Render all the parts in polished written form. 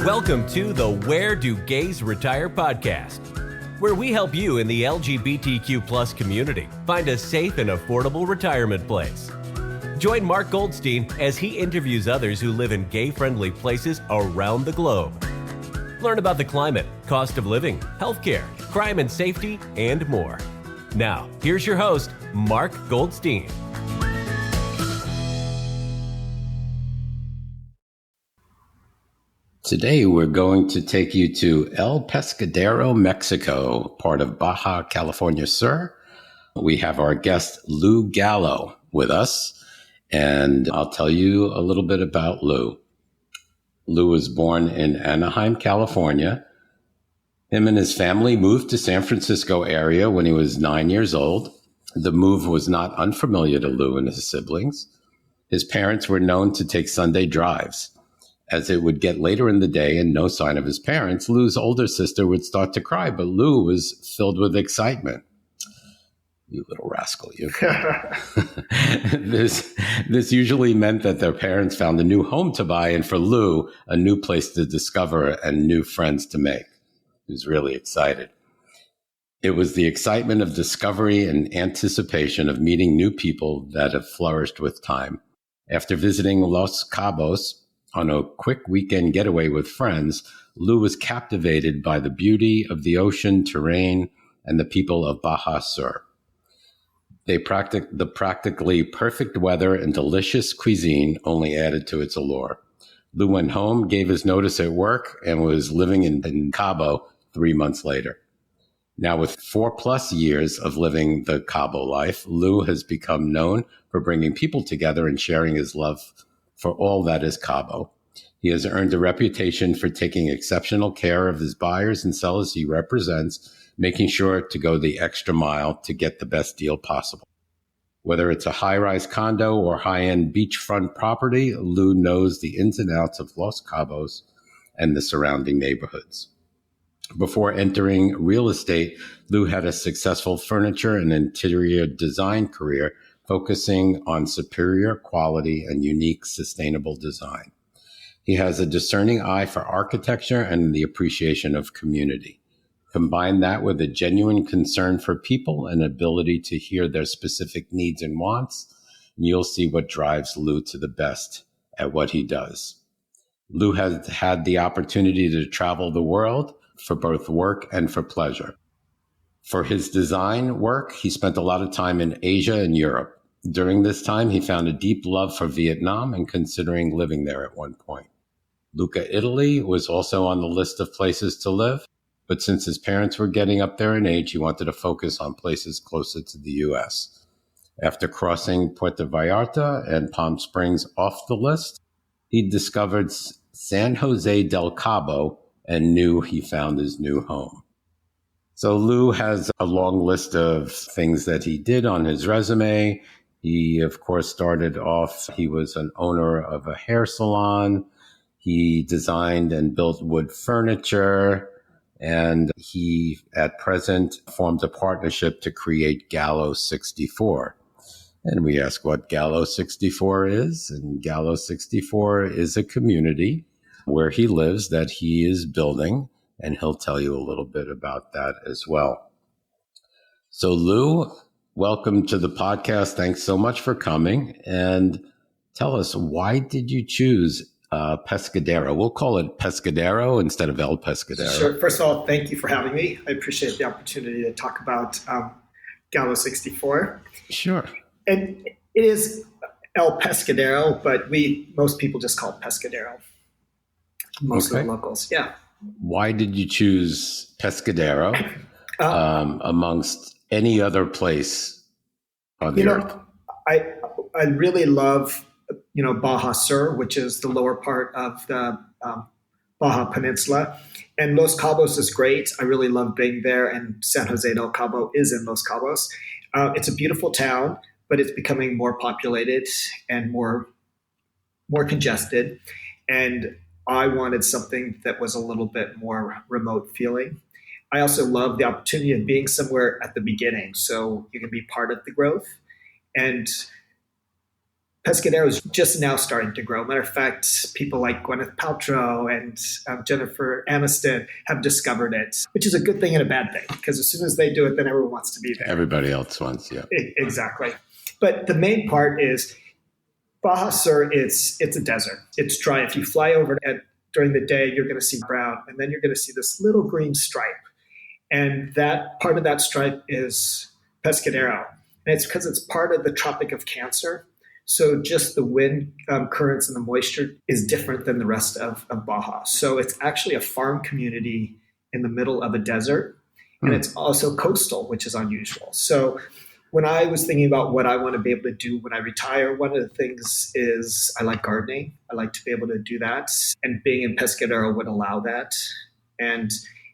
Welcome to the Where Do Gays Retire podcast, where we help you in the LGBTQ plus community find a safe and affordable retirement place. Join Mark Goldstein as he interviews others who live in gay-friendly places around the globe. Learn about the climate, cost of living, healthcare, crime and safety, and more. Now, here's your host, Mark Goldstein. Today, we're going to take you to El Pescadero, Mexico, part of Baja California Sur. We have our guest, Lew Gallo, with us, and I'll tell you a little bit about Lew. Lew was born in Anaheim, California. Him and his family moved to San Francisco area when he was 9 years old. The move was not unfamiliar to Lew and his siblings. His parents were known to take Sunday drives. As it would get later in the day and no sign of his parents, Lew's older sister would start to cry, but Lew was filled with excitement. You little rascal, you. This usually meant that their parents found a new home to buy, and for Lew, a new place to discover and new friends to make. He was really excited. It was the excitement of discovery and anticipation of meeting new people that have flourished with time. After visiting Los Cabos, on a quick weekend getaway with friends, Lew was captivated by the beauty of the ocean, terrain, and the people of Baja Sur. The practically perfect weather and delicious cuisine only added to its allure. Lew went home, gave his notice at work, and was living in Cabo 3 months later. Now, with 4+ years of living the Cabo life, Lew has become known for bringing people together and sharing his love for all that is Cabo. He has earned a reputation for taking exceptional care of his buyers and sellers he represents, making sure to go the extra mile to get the best deal possible. Whether it's a high-rise condo or high-end beachfront property, Lew knows the ins and outs of Los Cabos and the surrounding neighborhoods. Before entering real estate, Lew had a successful furniture and interior design career focusing on superior quality and unique sustainable design. He has a discerning eye for architecture and the appreciation of community. Combine that with a genuine concern for people and ability to hear their specific needs and wants, and you'll see what drives Lew to the best at what he does. Lew has had the opportunity to travel the world for both work and for pleasure. For his design work, he spent a lot of time in Asia and Europe. During this time, he found a deep love for Vietnam and considering living there at one point. Lucca, Italy was also on the list of places to live, but since his parents were getting up there in age, he wanted to focus on places closer to the U.S. After crossing Puerto Vallarta and Palm Springs off the list, he discovered San Jose del Cabo and knew he found his new home. So Lew has a long list of things that he did on his resume. He, of course, started off, he was an owner of a hair salon. He designed and built wood furniture. And he, at present, formed a partnership to create Gallo 64. And we ask what Gallo 64 is. And Gallo 64 is a community where he lives that he is building. And he'll tell you a little bit about that as well. So, Lew, welcome to the podcast. Thanks so much for coming. And tell us, why did you choose Pescadero? We'll call it Pescadero instead of El Pescadero. Sure. First of all, thank you for having me. I appreciate the opportunity to talk about Gallo 64. Sure. And it is El Pescadero, but most people just call it Pescadero. Most of the locals, yeah. Why did you choose Pescadero amongst any other place on the earth? I really love, Baja Sur, which is the lower part of the Baja Peninsula. And Los Cabos is great. I really love being there. And San Jose del Cabo is in Los Cabos. It's a beautiful town, but it's becoming more populated and more congested. And I wanted something that was a little bit more remote feeling. I also love the opportunity of being somewhere at the beginning so you can be part of the growth. And Pescadero is just now starting to grow. Matter of fact, people like Gwyneth Paltrow and Jennifer Aniston have discovered it, which is a good thing and a bad thing, because as soon as they do it, then everyone wants to be there. Everybody else wants, yeah. Exactly. But the main part is Baja Sur, it's a desert. It's dry. If you fly over it during the day, you're going to see brown, and then you're going to see this little green stripe. And that part of that stripe is Pescadero. And it's because it's part of the Tropic of Cancer. So just the wind currents and the moisture is different than the rest of Baja. So it's actually a farm community in the middle of a desert. And it's also coastal, which is unusual. So when I was thinking about what I want to be able to do when I retire, one of the things is I like gardening. I like to be able to do that. And being in Pescadero would allow that. And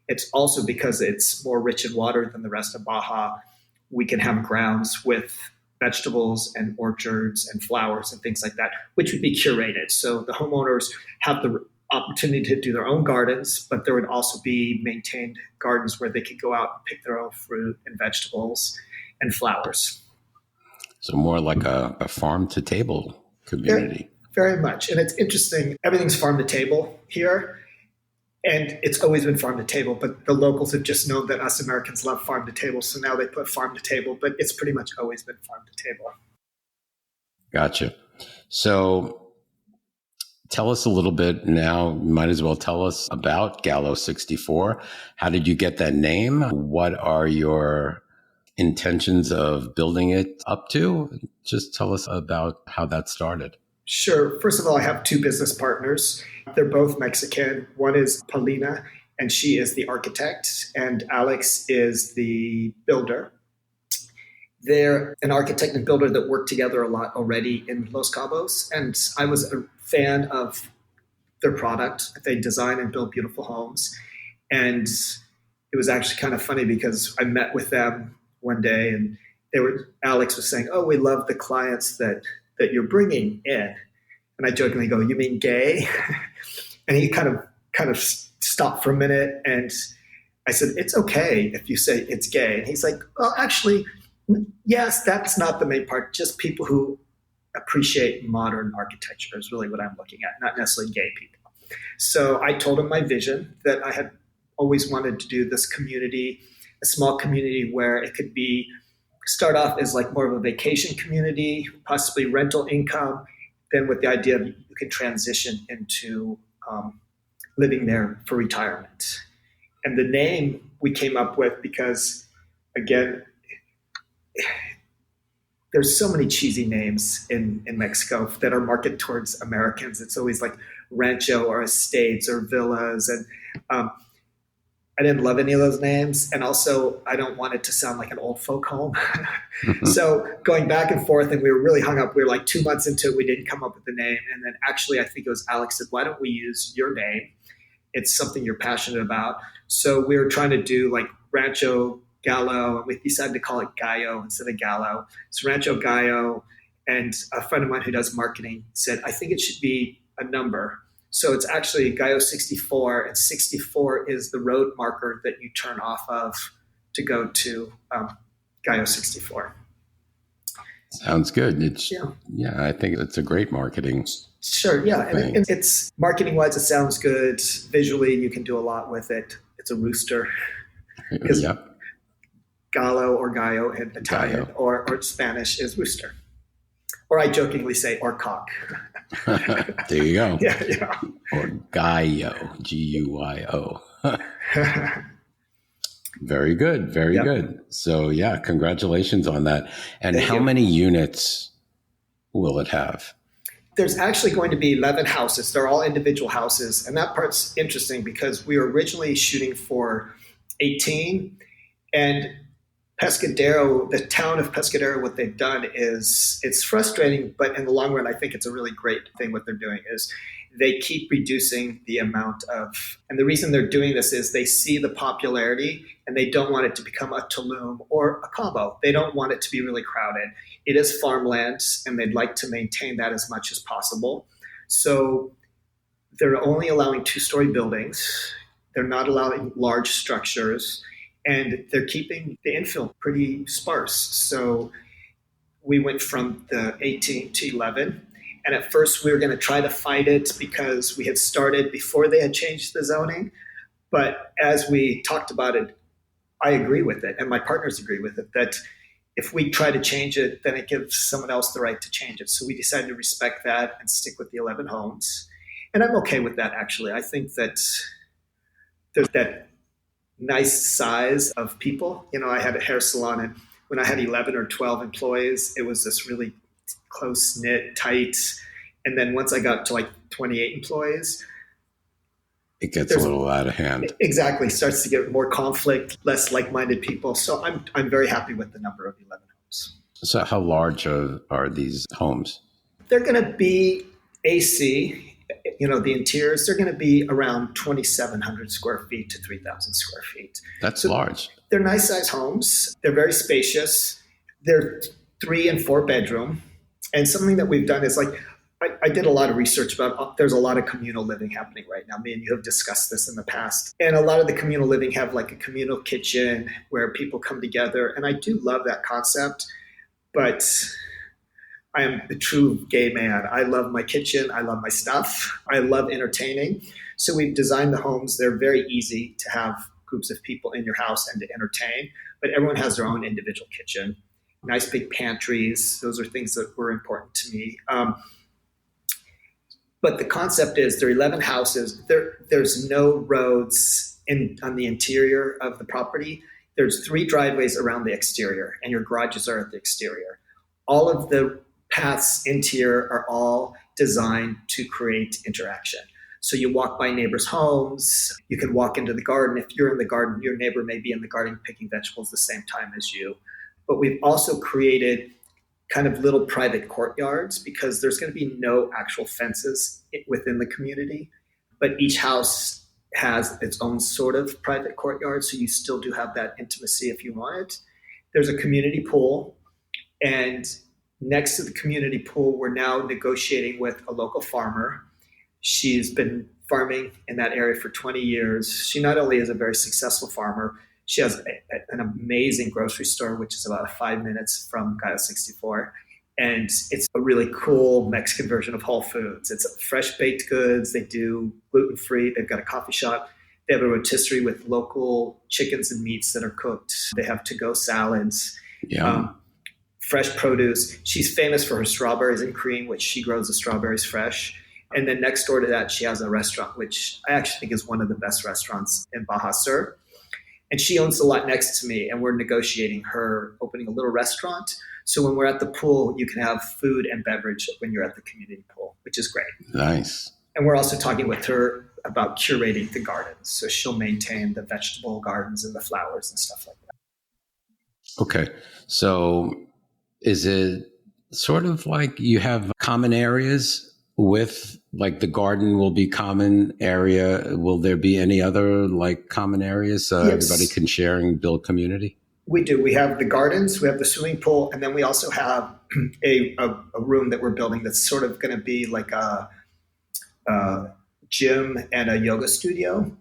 it's also because it's more rich in water than the rest of Baja. We can have grounds with vegetables and orchards and flowers and things like that, which would be curated. So the homeowners have the opportunity to do their own gardens, but there would also be maintained gardens where they could go out and pick their own fruit and vegetables and flowers. So more like a farm to table community. Very much. And it's interesting. Everything's farm to table here. And it's always been farm to table, but the locals have just known that us Americans love farm to table. So now they put farm to table, but it's pretty much always been farm to table. Gotcha. So tell us a little bit now, might as well tell us about Gallo 64. How did you get that name? What are your intentions of building it up to? Just tell us about how that started. Sure. First of all, I have two business partners. They're both Mexican. One is Paulina, and she is the architect, and Alex is the builder. They're an architect and builder that work together a lot already in Los Cabos, and I was a fan of their product. They design and build beautiful homes, and it was actually kind of funny because I met with them one day, and Alex was saying, "Oh, we love the clients that you're bringing in." And I jokingly go, "You mean gay?" And he kind of stopped for a minute. And I said, "It's okay if you say it's gay." And he's like, "Well, actually, yes, that's not the main part. Just people who appreciate modern architecture is really what I'm looking at, not necessarily gay people." So I told him my vision, that I had always wanted to do this community, a small community where it could start off as like more of a vacation community, possibly rental income, then with the idea of you can transition into living there for retirement. And the name we came up with because, again, there's so many cheesy names in Mexico that are marketed towards Americans. It's always like rancho or estates or villas. And I didn't love any of those names. And also, I don't want it to sound like an old folk home. So going back and forth, and we were really hung up. We were like 2 months into it. We didn't come up with the name. And then actually, I think it was Alex said, "Why don't we use your name? It's something you're passionate about." So we were trying to do like Rancho Gallo, and we decided to call it Gallo instead of Gallo. It's Rancho Gallo. And a friend of mine who does marketing said, "I think it should be a number." So it's actually Gallo 64, and 64 is the road marker that you turn off of to go to Gallo 64. Sounds good. Yeah, I think it's a great marketing. Sure, yeah. And it's marketing-wise, it sounds good. Visually, you can do a lot with it. It's a rooster. Yep. Gallo or Gallo in Italian or Spanish is rooster. Or I jokingly say, or cock. There you go. Yeah. Or Gallo, Guyo. Very good. Very good. So yeah, congratulations on that. And Thank how you. many units will it have? There's actually going to be 11 houses. They're all individual houses. And that part's interesting because we were originally shooting for 18. And Pescadero, the town of Pescadero, what they've done is, it's frustrating, but in the long run, I think it's a really great thing. What they're doing is they keep reducing the amount of, and the reason they're doing this is they see the popularity and they don't want it to become a Tulum or a Cabo. They don't want it to be really crowded. It is farmland and they'd like to maintain that as much as possible. So they're only allowing 2-story buildings. They're not allowing large structures. And they're keeping the infill pretty sparse. So we went from the 18 to 11. And at first we were going to try to fight it because we had started before they had changed the zoning. But as we talked about it, I agree with it, and my partners agree with it, that if we try to change it, then it gives someone else the right to change it. So we decided to respect that and stick with the 11 homes. And I'm okay with that, actually. I think that there's that nice size of people. I had a hair salon, and when I had 11 or 12 employees, it was this really close-knit, tight. And then once I got to like 28 employees, it gets a little out of hand. Exactly. Starts to get more conflict, less like-minded people. So I'm very happy with the number of 11 homes. So how large are these homes? They're going to be AC, the interiors, they're going to be around 2,700 square feet to 3,000 square feet. That's large. They're nice size homes. They're very spacious. They're 3 and 4 bedroom. And something that we've done is I did a lot of research about, there's a lot of communal living happening right now. Me and you have discussed this in the past. And a lot of the communal living have like a communal kitchen where people come together. And I do love that concept, but I am a true gay man. I love my kitchen. I love my stuff. I love entertaining. So we've designed the homes. They're very easy to have groups of people in your house and to entertain, but everyone has their own individual kitchen. Nice big pantries. Those are things that were important to me. But the concept is there are 11 houses. There's no roads on the interior of the property. There's 3 driveways around the exterior, and your garages are at the exterior. All of the paths interior are all designed to create interaction. So you walk by neighbors' homes. You can walk into the garden. If you're in the garden, your neighbor may be in the garden picking vegetables the same time as you. But we've also created kind of little private courtyards because there's going to be no actual fences within the community, but each house has its own sort of private courtyard, so you still do have that intimacy if you want it. There's a community pool, and next to the community pool, we're now negotiating with a local farmer. She's been farming in that area for 20 years. She not only is a very successful farmer, she has an amazing grocery store, which is about 5 minutes from Gallo 64. And it's a really cool Mexican version of Whole Foods. It's fresh baked goods. They do gluten-free. They've got a coffee shop. They have a rotisserie with local chickens and meats that are cooked. They have to-go salads, fresh produce. She's famous for her strawberries and cream, which she grows the strawberries fresh. And then next door to that, she has a restaurant, which I actually think is one of the best restaurants in Baja Sur. And she owns the lot next to me, and we're negotiating her opening a little restaurant. So when we're at the pool, you can have food and beverage when you're at the community pool, which is great. Nice. And we're also talking with her about curating the gardens. So she'll maintain the vegetable gardens and the flowers and stuff like that. Okay. So is it sort of like you have common areas with, like, the garden will be common area? Will there be any other like common areas so Yes. everybody can share and build community? We do. We have the gardens, we have the swimming pool, and then we also have a room that we're building that's sort of going to be like a gym and a yoga studio.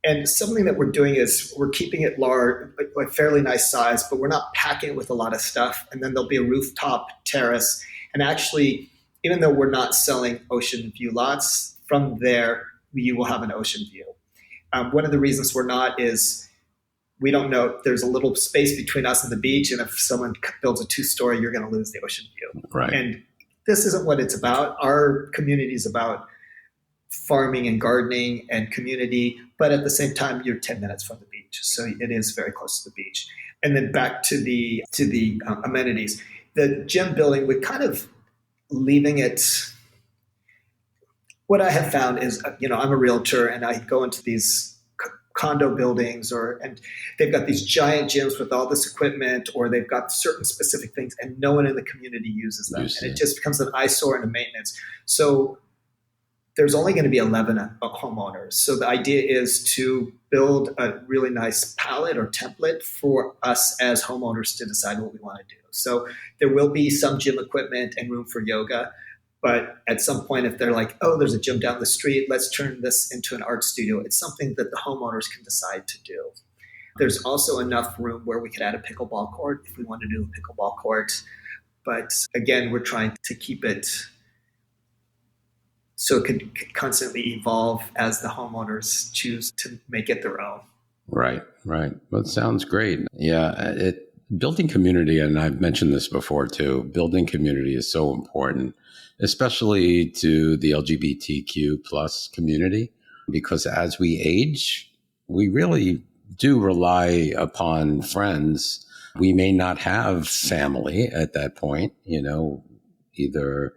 And something that we're doing is we're keeping it large, like fairly nice size, but we're not packing it with a lot of stuff. And then there'll be a rooftop terrace. And actually, even though we're not selling ocean view lots, from there, you will have an ocean view. One of the reasons we're not is we don't know. There's a little space between us and the beach. And if someone builds a 2-story, you're going to lose the ocean view. Right. And this isn't what it's about. Our community is about farming and gardening and community, but at the same time, you're 10 minutes from the beach. So it is very close to the beach. And then back to the amenities. The gym building, we kind of leaving it. What I have found is, I'm a realtor and I go into these condo buildings and they've got these giant gyms with all this equipment, or they've got certain specific things and no one in the community uses them. And it just becomes an eyesore and a maintenance. So there's only going to be 11 homeowners. So the idea is to build a really nice palette or template for us as homeowners to decide what we want to do. So there will be some gym equipment and room for yoga. But at some point, if they're like, oh, there's a gym down the street, let's turn this into an art studio. It's something that the homeowners can decide to do. There's also enough room where we could add a pickleball court if we want to do a pickleball court. But again, we're trying to keep it so it could constantly evolve as the homeowners choose to make it their own. Right, right. Well, it sounds great. Yeah, building community, and I've mentioned this before too, building community is so important, especially to the LGBTQ plus community, because as we age, we really do rely upon friends. We may not have family at that point, either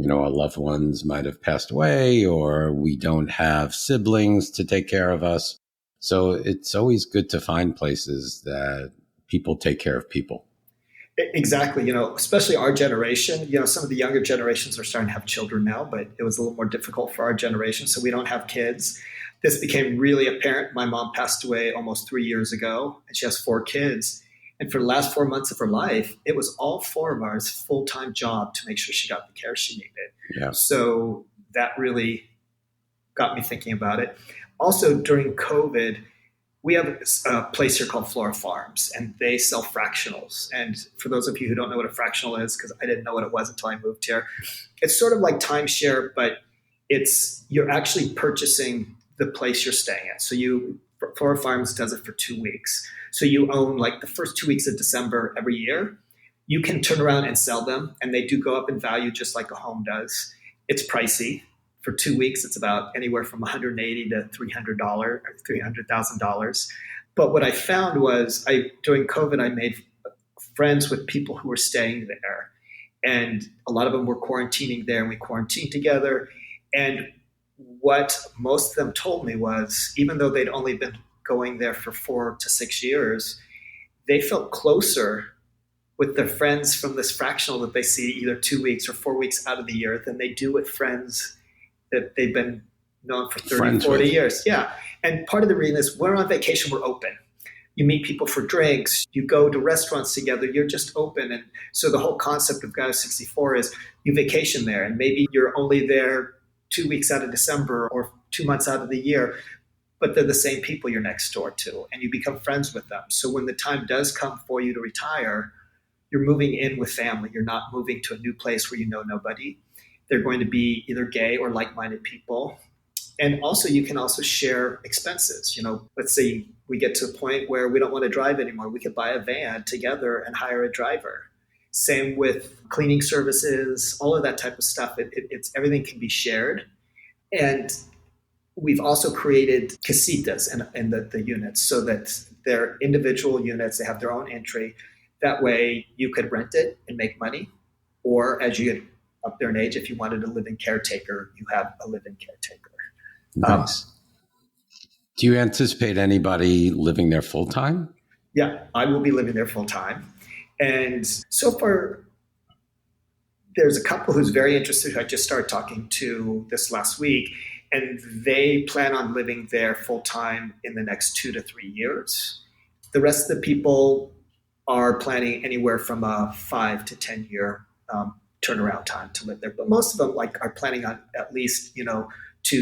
our loved ones might have passed away, or we don't have siblings to take care of us. So it's always good to find places that people take care of people. Exactly. Especially our generation, some of the younger generations are starting to have children now, but it was a little more difficult for our generation. So we don't have kids. This became really apparent. My mom passed away almost 3 years ago, and she has 4 kids. And for the last 4 months of her life, it was all 4 of ours full-time job to make sure she got the care she needed. Yeah. So that really got me thinking about it. Also, during COVID, we have a place here called Flora Farms, and they sell fractionals. And for those of you who don't know what a fractional is, because I didn't know what it was until I moved here, it's sort of like timeshare, but you're actually purchasing the place you're staying at. So Flora Farms does it for 2 weeks. So you own like the first 2 weeks of December every year. You can turn around and sell them, and they do go up in value just like a home does. It's pricey. For 2 weeks, it's about anywhere from $180 to $300,000. But what I found was during COVID, I made friends with people who were staying there. And a lot of them were quarantining there, and we quarantined together. And what most of them told me was, even though they'd only been going there for 4 to 6 years, they felt closer with their friends from this fractional that they see either 2 weeks or 4 weeks out of the year than they do with friends that they've been known for 30, 40 years. Yeah. And part of the reason is when we're on vacation, we're open. You meet people for drinks, you go to restaurants together, you're just open. And so the whole concept of Gallo 64 is you vacation there, and maybe you're only there 2 weeks out of December or 2 months out of the year, but they're the same people you're next door to, and you become friends with them. So when the time does come for you to retire, you're moving in with family. You're not moving to a new place where you know nobody. They're going to be either gay or like-minded people. And also, you can also share expenses. Let's say we get to a point where we don't want to drive anymore. We could buy a van together and hire a driver. Same with cleaning services, all of that type of stuff. It's everything can be shared. And we've also created casitas in the units so that they're individual units. They have their own entry. That way, you could rent it and make money. Or as you get up there in age, if you wanted a live-in caretaker, you have a live-in caretaker. Nice. Do you anticipate anybody living there full time? Yeah, I will be living there full time. And so far, there's a couple who's very interested who I just started talking to this last week, and they plan on living there full time in the next 2 to 3 years. The rest of the people are planning anywhere from a 5 to 10 year turnaround time to live there. But most of them are planning on at least, 2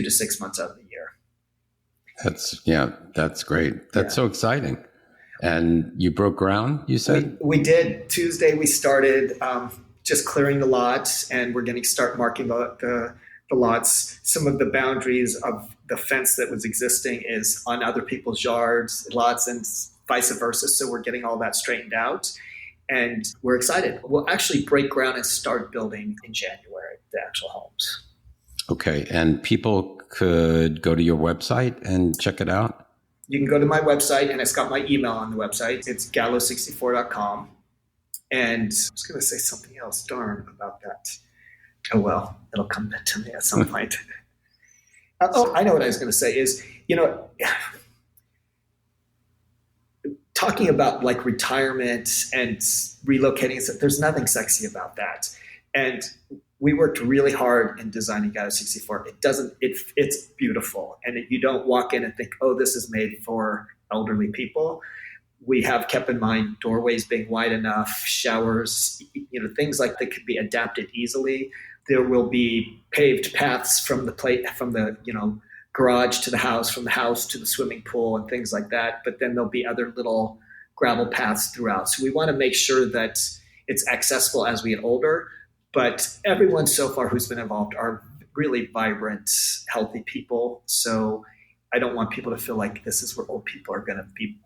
to 6 months out of the year. That's great. That's so exciting. And you broke ground, you said? We did. Tuesday we started just clearing the lots, and we're going to start marking the lots. Some of the boundaries of the fence that was existing is on other people's yards, lots, and vice versa. So we're getting all that straightened out. And we're excited. We'll actually break ground and start building in January, the actual homes. Okay. And people could go to your website and check it out? You can go to my website, and it's got my email on the website. It's gallo64.com. And I was going to say something else, darn, about that. Oh, well, it'll come back to me at some point. I know what I was going to say is, talking about retirement and relocating, there's nothing sexy about that. And we worked really hard in designing Gallo 64. It's beautiful. And you don't walk in and think, oh, this is made for elderly people. We have kept in mind doorways being wide enough, showers, things like that could be adapted easily. There will be paved paths from the garage to the house, from the house to the swimming pool and things like that. But then there'll be other little gravel paths throughout. So we want to make sure that it's accessible as we get older. But everyone so far who's been involved are really vibrant, healthy people. So I don't want people to feel like this is where old people are going to be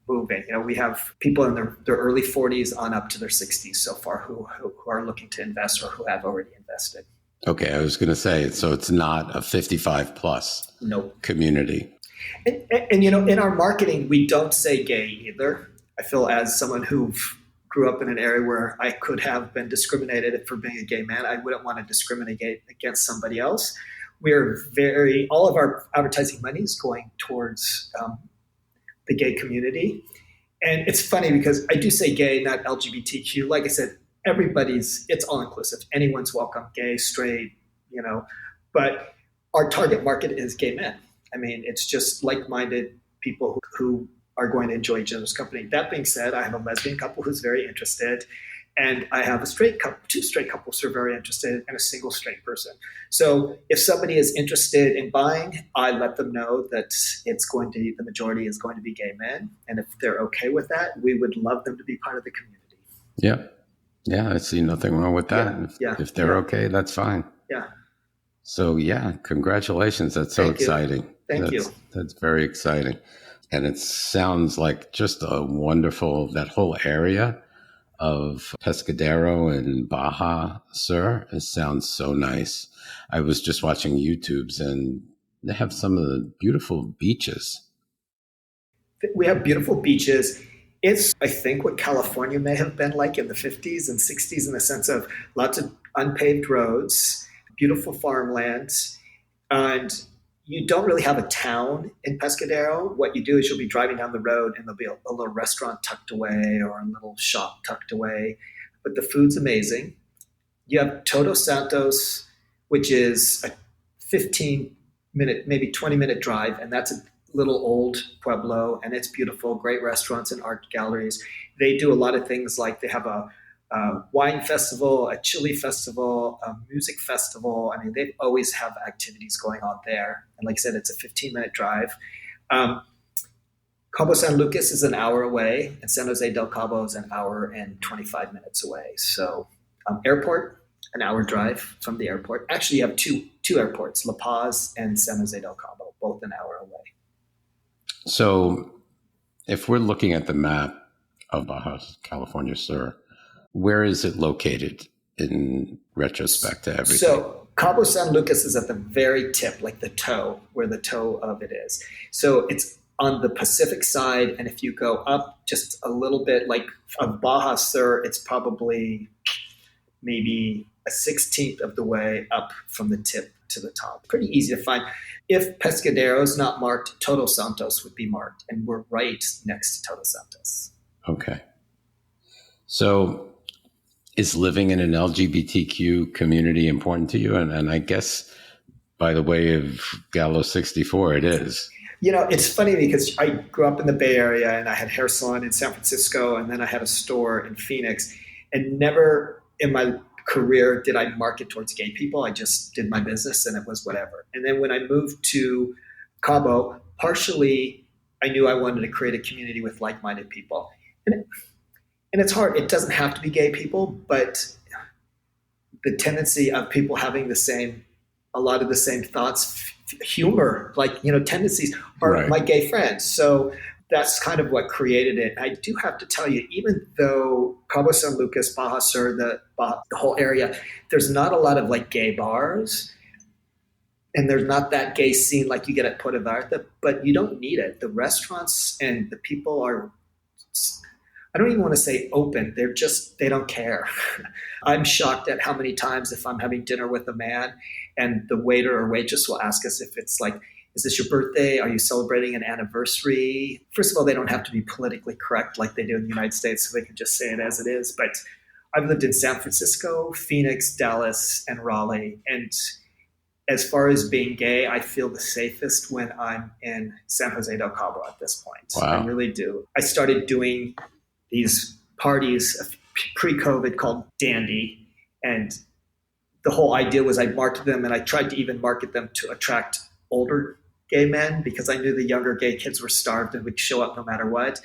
moving. We have people in their early 40s on up to their 60s so far who are looking to invest or who have already invested. Okay, I was going to say, so it's not a 55 plus community. And in our marketing, we don't say gay either. I feel as someone who grew up in an area where I could have been discriminated for being a gay man, I wouldn't want to discriminate against somebody else. All of our advertising money is going towards the gay community. And it's funny because I do say gay, not LGBTQ. Like I said, it's all inclusive. Anyone's welcome, gay, straight, but our target market is gay men. I mean, it's just like-minded people who are going to enjoy each other's company. That being said, I have a lesbian couple who's very interested, and I have two straight couples who are very interested, and a single straight person. So if somebody is interested in buying, I let them know that the majority is going to be gay men. And if they're okay with that, we would love them to be part of the community. Yeah. Yeah, I see nothing wrong with that. If they're okay, that's fine. Yeah. So congratulations. That's so exciting. Thank you. That's very exciting. And it sounds like just that whole area of Pescadero and Baja Sur. It sounds so nice. I was just watching YouTubes and they have some of the beautiful beaches. We have beautiful beaches. It's, I think, what California may have been like in the 50s and 60s in the sense of lots of unpaved roads, beautiful farmlands, and you don't really have a town in Pescadero. What you do is you'll be driving down the road and there'll be a little restaurant tucked away or a little shop tucked away, but the food's amazing. You have Todos Santos, which is a 15-minute, maybe 20-minute drive, and that's a little old pueblo, and it's beautiful, great restaurants and art galleries. They do a lot of things, like they have a wine festival, a chili festival, a music festival. I mean, they always have activities going on there. And like I said, it's a 15-minute drive. Cabo San Lucas is an hour away, and San Jose del Cabo is an hour and 25 minutes away. So airport, an hour drive from the airport. Actually, you have two airports, La Paz and San Jose del Cabo, both an hour away. So if we're looking at the map of Baja California Sur, where is it located in retrospect to everything? So Cabo San Lucas is at the very tip, like the toe, where the toe of it is. So it's on the Pacific side, and if you go up just a little bit, like of Baja Sur, it's probably maybe a 16th of the way up from the tip to the top. Pretty easy to find. If Pescadero is not marked, Todos Santos would be marked, and we're right next to Todos Santos. Okay. So is living in an LGBTQ community important to you? And I guess by the way of Gallo 64, it is. It's funny because I grew up in the Bay Area, and I had hair salon in San Francisco, and then I had a store in Phoenix, and never in my career did I market towards gay people. I just did my business and it was whatever. And then when I moved to Cabo, partially I knew I wanted to create a community with like-minded people. And it's hard. It doesn't have to be gay people, but the tendency of people having a lot of the same thoughts, humor, tendencies are right. My gay friends. So that's kind of what created it. I do have to tell you, even though Cabo San Lucas, Baja Sur, the whole area, there's not a lot of gay bars, and there's not that gay scene like you get at Puerto Vallarta, but you don't need it. The restaurants and the people are, I don't even want to say open. They don't care. I'm shocked at how many times if I'm having dinner with a man and the waiter or waitress will ask us if it's is this your birthday? Are you celebrating an anniversary? First of all, they don't have to be politically correct like they do in the United States, so they can just say it as it is. But I've lived in San Francisco, Phoenix, Dallas, and Raleigh. And as far as being gay, I feel the safest when I'm in San Jose del Cabo at this point. Wow. I really do. I started doing these parties pre-COVID called Dandy. And the whole idea was I marketed them, and I tried to even market them to attract older gay men because I knew the younger gay kids were starved and would show up no matter what.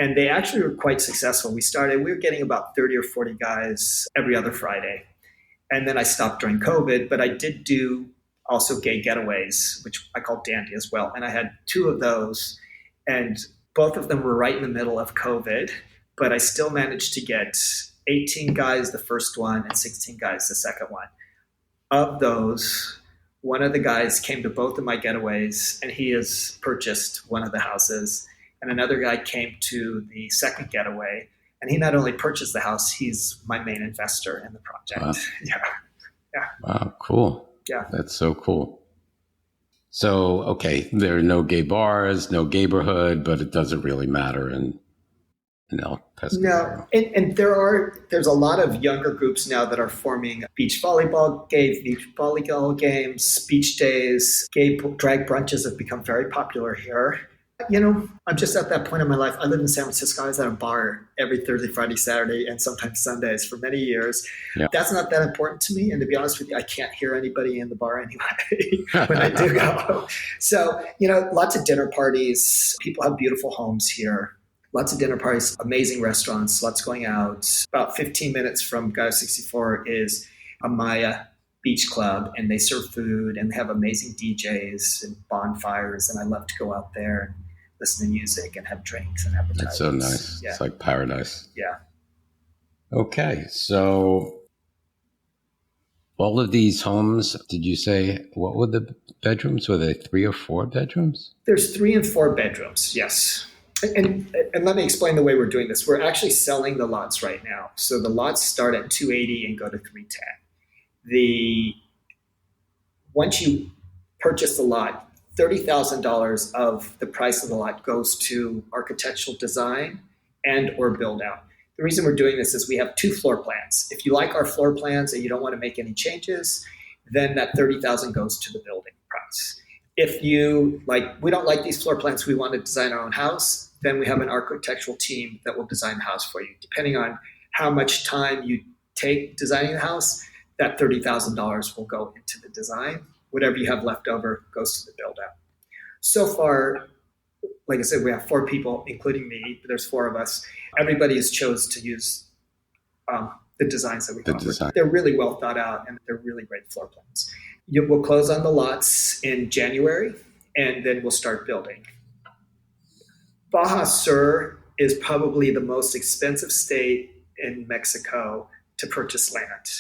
And they actually were quite successful. We were getting about 30 or 40 guys every other Friday. And then I stopped during COVID, but I did do also gay getaways, which I call Dandy as well. And I had 2 of those, and both of them were right in the middle of COVID, but I still managed to get 18 guys the first one and 16 guys the second one. Of those, one of the guys came to both of my getaways, and he has purchased one of the houses. And another guy came to the second getaway, and he not only purchased the house, he's my main investor in the project. Wow. Yeah. Wow, cool. Yeah. That's so cool. So, okay, there are no gay bars, no gayborhood, but it doesn't really matter in Pescadero. No, and there's a lot of younger groups now that are forming beach volleyball games, beach days, gay drag brunches have become very popular here. I'm just at that point in my life. I lived in San Francisco. I was at a bar every Thursday, Friday, Saturday, and sometimes Sundays for many years. Yeah. That's not that important to me. And to be honest with you, I can't hear anybody in the bar anyway when I do go. So, lots of dinner parties. People have beautiful homes here. Lots of dinner parties, amazing restaurants, lots going out. About 15 minutes from Gaia 64 is a Maya beach club, and they serve food, and they have amazing DJs and bonfires, and I love to go out there and listen to music and have drinks and appetizers. That's so nice. Yeah. It's like paradise. Yeah. Okay, so all of these homes, did you say, what were the bedrooms? Were they 3 or 4 bedrooms? There's 3 and 4 bedrooms, yes. And let me explain the way we're doing this. We're actually selling the lots right now. So the lots start at $280 and go to $310. Once you purchase the lot, $30,000 of the price of the lot goes to architectural design and or build out. The reason we're doing this is we have 2 floor plans. If you like our floor plans and you don't want to make any changes, then that $30,000 goes to the building price. If you we don't like these floor plans, we want to design our own house, then we have an architectural team that will design the house for you. Depending on how much time you take designing the house, that $30,000 will go into the design. Whatever you have left over goes to the build out. So far, like I said, we have 4 people, including me. There's 4 of us. Everybody has chose to use the designs that we offer. They're really well thought out, and they're really great floor plans. We'll close on the lots in January, and then we'll start building. Baja Sur is probably the most expensive state in Mexico to purchase land.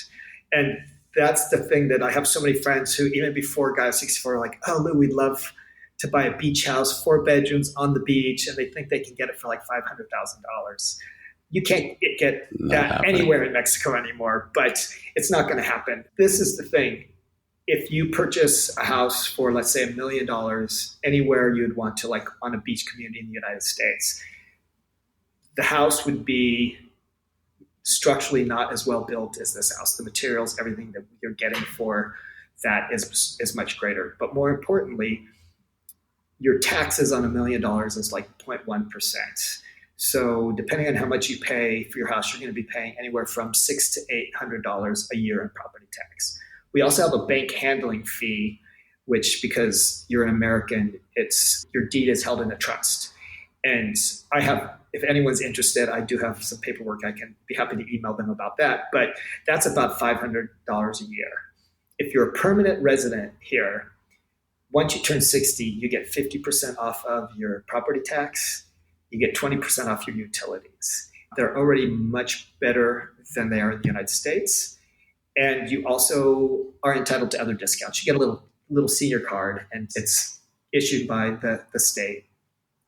And that's the thing that I have so many friends who, even before Gaia 64, are like, oh, Lew, we'd love to buy a beach house, 4 bedrooms on the beach, and they think they can get it for like $500,000. You can't get that anywhere in Mexico anymore, but it's not going to happen. This is the thing. If you purchase a house for, let's say, $1 million anywhere you'd want to, like on a beach community in the United States, the house would be structurally not as well built as this house. The materials, everything that you're getting for that is much greater. But more importantly, your taxes on $1 million is like 0.1%. So depending on how much you pay for your house, you're going to be paying anywhere from $600 to $800 a year in property tax. We also have a bank handling fee, which, because you're an American, your deed is held in a trust. And if anyone's interested, I do have some paperwork. I can be happy to email them about that. But that's about $500 a year. If you're a permanent resident here, once you turn 60, you get 50% off of your property tax. You get 20% off your utilities. They're already much better than they are in the United States. And you also are entitled to other discounts. You get a little senior card, and it's issued by the state.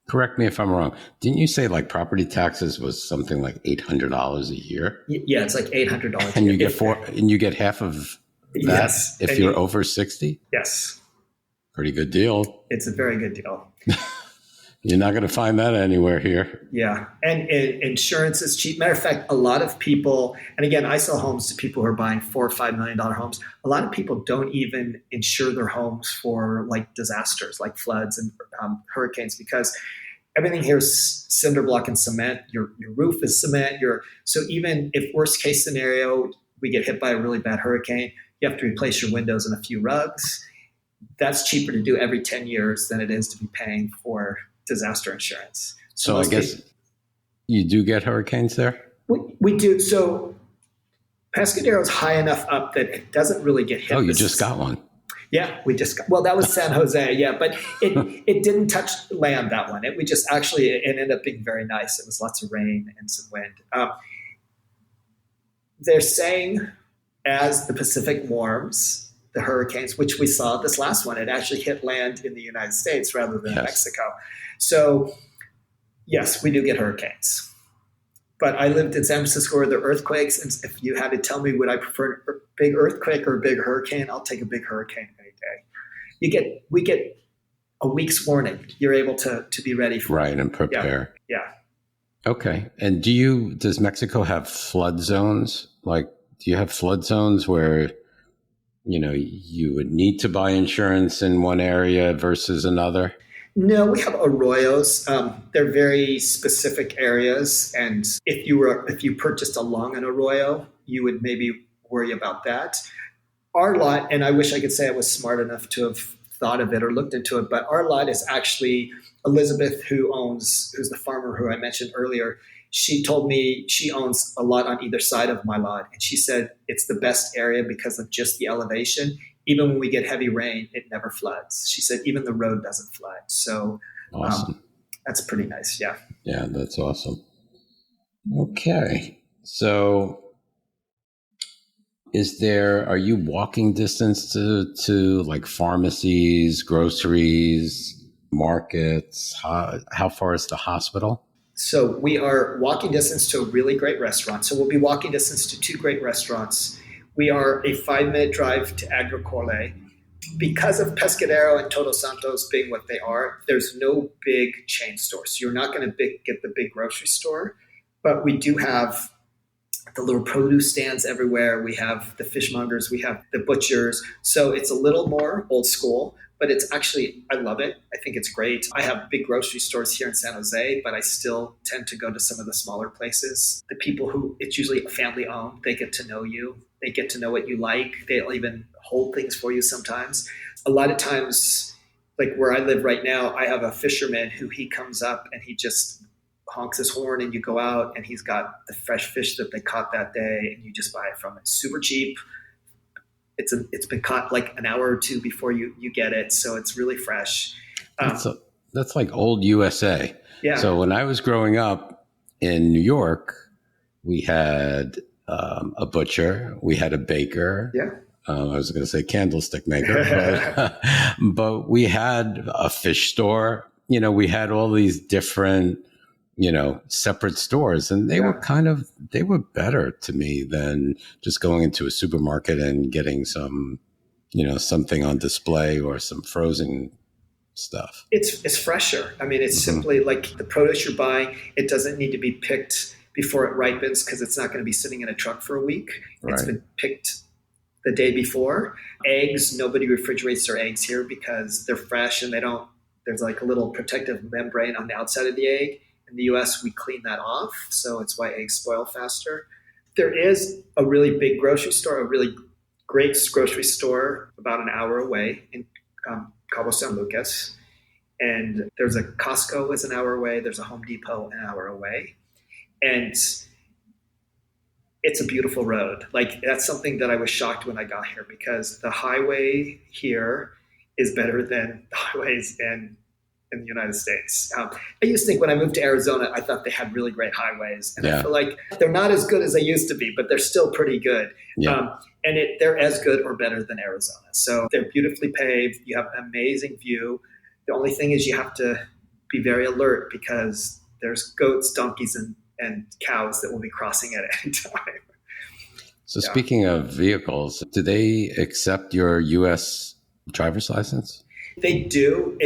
Correct me if I'm wrong. Didn't you say like property taxes was something like $800 a year? Yeah, it's like $800. And you get half of that if you're over 60? Yes. Pretty good deal. It's a very good deal. You're not going to find that anywhere here. Yeah. And insurance is cheap. Matter of fact, a lot of people, and again, I sell homes to people who are buying $4 or $5 million homes. A lot of people don't even insure their homes for like disasters, like floods and hurricanes, because everything here is cinder block and cement. Your roof is cement. So even if worst case scenario, we get hit by a really bad hurricane, you have to replace your windows and a few rugs. That's cheaper to do every 10 years than it is to be paying for disaster insurance. So I guess you do get hurricanes there? We do. So Pescadero is high enough up that it doesn't really get hit. Oh, you just got one. Yeah, we just that was San Jose, yeah, but it didn't touch land, that one. It ended up being very nice. It was lots of rain and some wind. They're saying as the Pacific warms, the hurricanes, which we saw this last one, it actually hit land in the United States rather than Mexico. So yes, we do get hurricanes. But I lived in San Francisco where there are earthquakes, and if you had to tell me would I prefer a big earthquake or a big hurricane, I'll take a big hurricane any day. We get a week's warning. You're able to be ready for it. And prepare. Yeah. Okay. And does Mexico have flood zones? Like, do you have flood zones where, you would need to buy insurance in one area versus another? No, we have arroyos. They're very specific areas, and if you purchased along an arroyo, you would maybe worry about that. Our lot, and I wish I could say I was smart enough to have thought of it or looked into it, but our lot is actually Elizabeth, who's the farmer who I mentioned earlier. She told me she owns a lot on either side of my lot, and she said it's the best area because of just the elevation. Even when we get heavy rain, it never floods. She said even the road doesn't flood. So awesome. That's pretty nice. Yeah. Yeah, that's awesome. Okay. So are you walking distance to like pharmacies, groceries, markets? How far is the hospital? So we are walking distance to a really great restaurant. So we'll be walking distance to two great restaurants. We are a 5-minute drive to Agricole. Because of Pescadero and Todos Santos being what they are, there's no big chain store. So you're not going to get the big grocery store, but we do have the little produce stands everywhere. We have the fishmongers, we have the butchers. So it's a little more old school, but it's actually, I love it. I think it's great. I have big grocery stores here in San Jose, but I still tend to go to some of the smaller places. The people it's usually family owned, they get to know you. They get to know what you like. They'll even hold things for you sometimes. A lot of times, like where I live right now, I have a fisherman who he comes up and he just honks his horn and you go out and he's got the fresh fish that they caught that day and you just buy it from it. Super cheap. It's been caught like an hour or two before you get it. So it's really fresh. That's like old USA. Yeah. So when I was growing up in New York, we had a butcher, we had a baker. Yeah. I was going to say candlestick maker, but we had a fish store. We had all these different, separate stores, and they were better to me than just going into a supermarket and getting some, something on display or some frozen stuff. It's fresher. I mean, it's simply like the produce you're buying. It doesn't need to be picked before it ripens because it's not going to be sitting in a truck for a week. Right. It's been picked the day before. Eggs, nobody refrigerates their eggs here because they're fresh and there's like a little protective membrane on the outside of the egg. In the US, we clean that off. So it's why eggs spoil faster. There is a really big grocery store, a really great grocery store about an hour away in Cabo San Lucas. And there's a Costco is an hour away. There's a Home Depot an hour away. And it's a beautiful road. Like that's something that I was shocked when I got here because the highway here is better than the highways in the United States. I used to think when I moved to Arizona, I thought they had really great highways. And I feel like they're not as good as they used to be, but they're still pretty good. Yeah. And they're as good or better than Arizona. So they're beautifully paved. You have an amazing view. The only thing is you have to be very alert because there's goats, donkeys, and cows that will be crossing at any time. So speaking of vehicles, do they accept your U.S. driver's license? They do.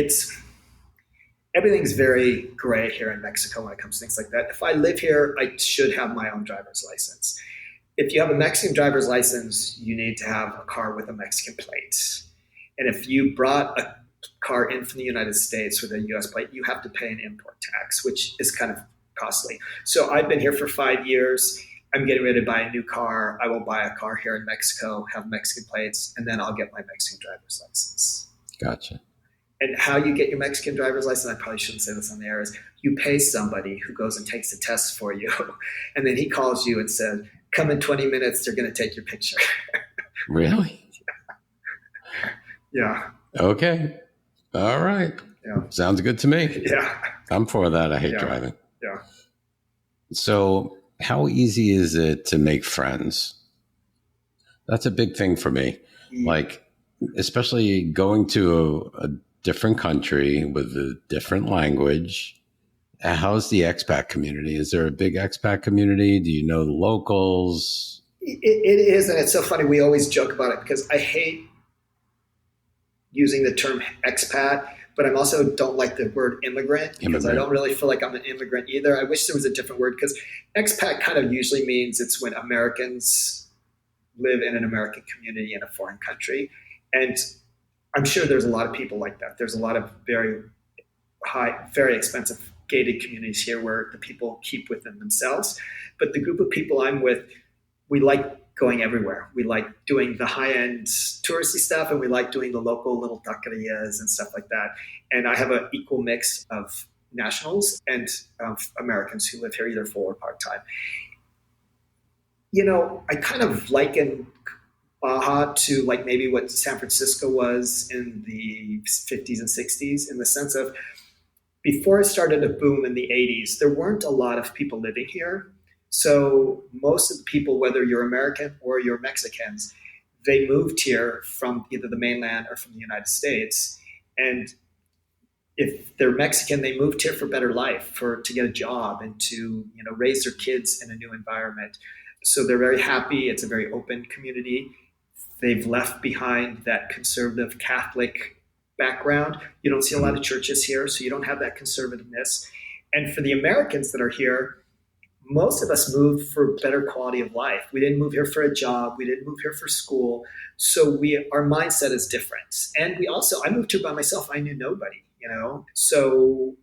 Everything's very gray here in Mexico when it comes to things like that. If I live here, I should have my own driver's license. If you have a Mexican driver's license, you need to have a car with a Mexican plate. And if you brought a car in from the United States with a U.S. plate, you have to pay an import tax, which is kind of costly. So I've been here for 5 years. I'm getting ready to buy a new car. I will buy a car here in Mexico, have Mexican plates, and then I'll get my Mexican driver's license. Gotcha. And how you get your Mexican driver's license, I probably shouldn't say this on the air, is you pay somebody who goes and takes the test for you. And then he calls you and says, come in 20 minutes, they're going to take your picture. Really? Yeah. Okay. All right. Yeah. Sounds good to me. Yeah. I'm for that. I hate Yeah. driving. Yeah. So, how easy is it to make friends? That's a big thing for me. Like, especially going to a different country with a different language. How's the expat community? Is there a big expat community? Do you know the locals? It is, and it's so funny. We always joke about it because I hate using the term expat, but I'm also don't like the word immigrant because I don't really feel like I'm an immigrant either. I wish there was a different word because expat kind of usually means it's when Americans live in an American community in a foreign country. And I'm sure there's a lot of people like that. There's a lot of very high, very expensive gated communities here where the people keep within themselves. But the group of people I'm with, we like going everywhere. We like doing the high-end touristy stuff, and we like doing the local little taquerias and stuff like that. And I have an equal mix of nationals and Americans who live here either full or part-time. You know, I kind of liken Baja to like maybe what San Francisco was in the 50s and 60s, in the sense of before it started to boom in the 80s, there weren't a lot of people living here. So most of the people, whether you're American or you're Mexicans, they moved here from either the mainland or from the United States. And if they're Mexican, they moved here for better life, to get a job and to raise their kids in a new environment. So they're very happy. It's a very open community. They've left behind that conservative Catholic background. You don't see a lot of churches here, so you don't have that conservativeness. And for the Americans that are here, most of us moved for better quality of life. We didn't move here for a job. We didn't move here for school. So our mindset is different. And I moved here by myself. I knew nobody, So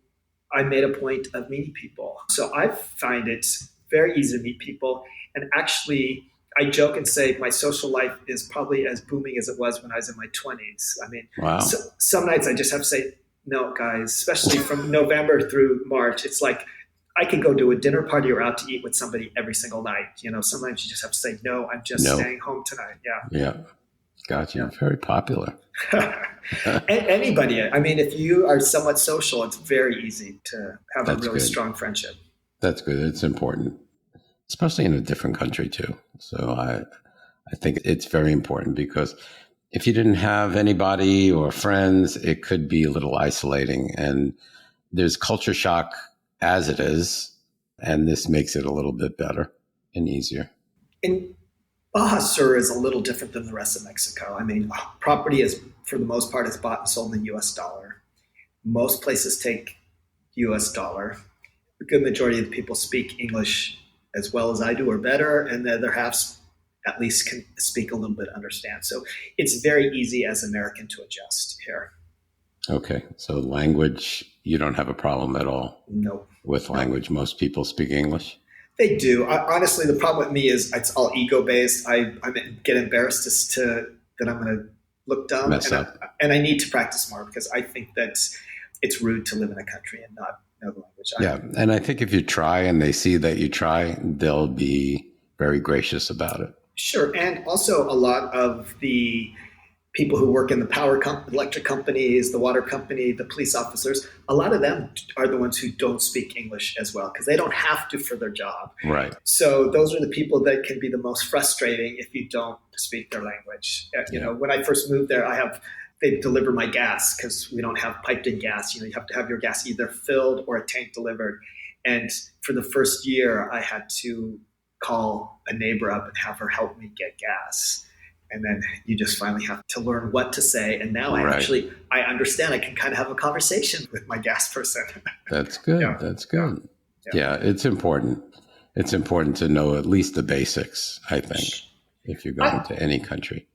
I made a point of meeting people. So I find it very easy to meet people. And actually, I joke and say my social life is probably as booming as it was when I was in my 20s. I mean, wow. Some nights I just have to say, no, guys, especially from November through March, it's like, I could go to a dinner party or out to eat with somebody every single night. Sometimes you just have to say, no, I'm just staying home tonight. Yeah. Yeah. Gotcha. Yeah. Very popular. Anybody. I mean, if you are somewhat social, it's very easy to have a really strong friendship. That's good. It's important, especially in a different country too. So I think it's very important because if you didn't have anybody or friends, it could be a little isolating, and there's culture shock as it is, and this makes it a little bit better and easier. And Baja Sur is a little different than the rest of Mexico. I mean, property is, for the most part, is bought and sold in US dollar. Most places take US dollar. The good majority of the people speak English as well as I do or better, and the other half at least can speak a little bit, understand. So it's very easy as an American to adjust here. Okay. So language, you don't have a problem at all? No. With language, most people speak English? They do. Honestly, the problem with me is it's all ego-based. I get embarrassed that I'm going to look dumb. And I need to practice more because I think that it's rude to live in a country and not know the language. Yeah. And I think if you try and they see that you try, they'll be very gracious about it. Sure. And also a lot of the people who work in the electric companies, the water company, the police officers, a lot of them are the ones who don't speak English as well because they don't have to for their job. Right. So those are the people that can be the most frustrating if you don't speak their language. When I first moved there, they deliver my gas because we don't have piped in gas. You have to have your gas either filled or a tank delivered. And for the first year, I had to call a neighbor up and have her help me get gas. And then you just finally have to learn what to say. And now I understand. I can kind of have a conversation with my gas person. That's good. Yeah. That's good. Yeah, it's important. It's important to know at least the basics, I think, if you're going to any country.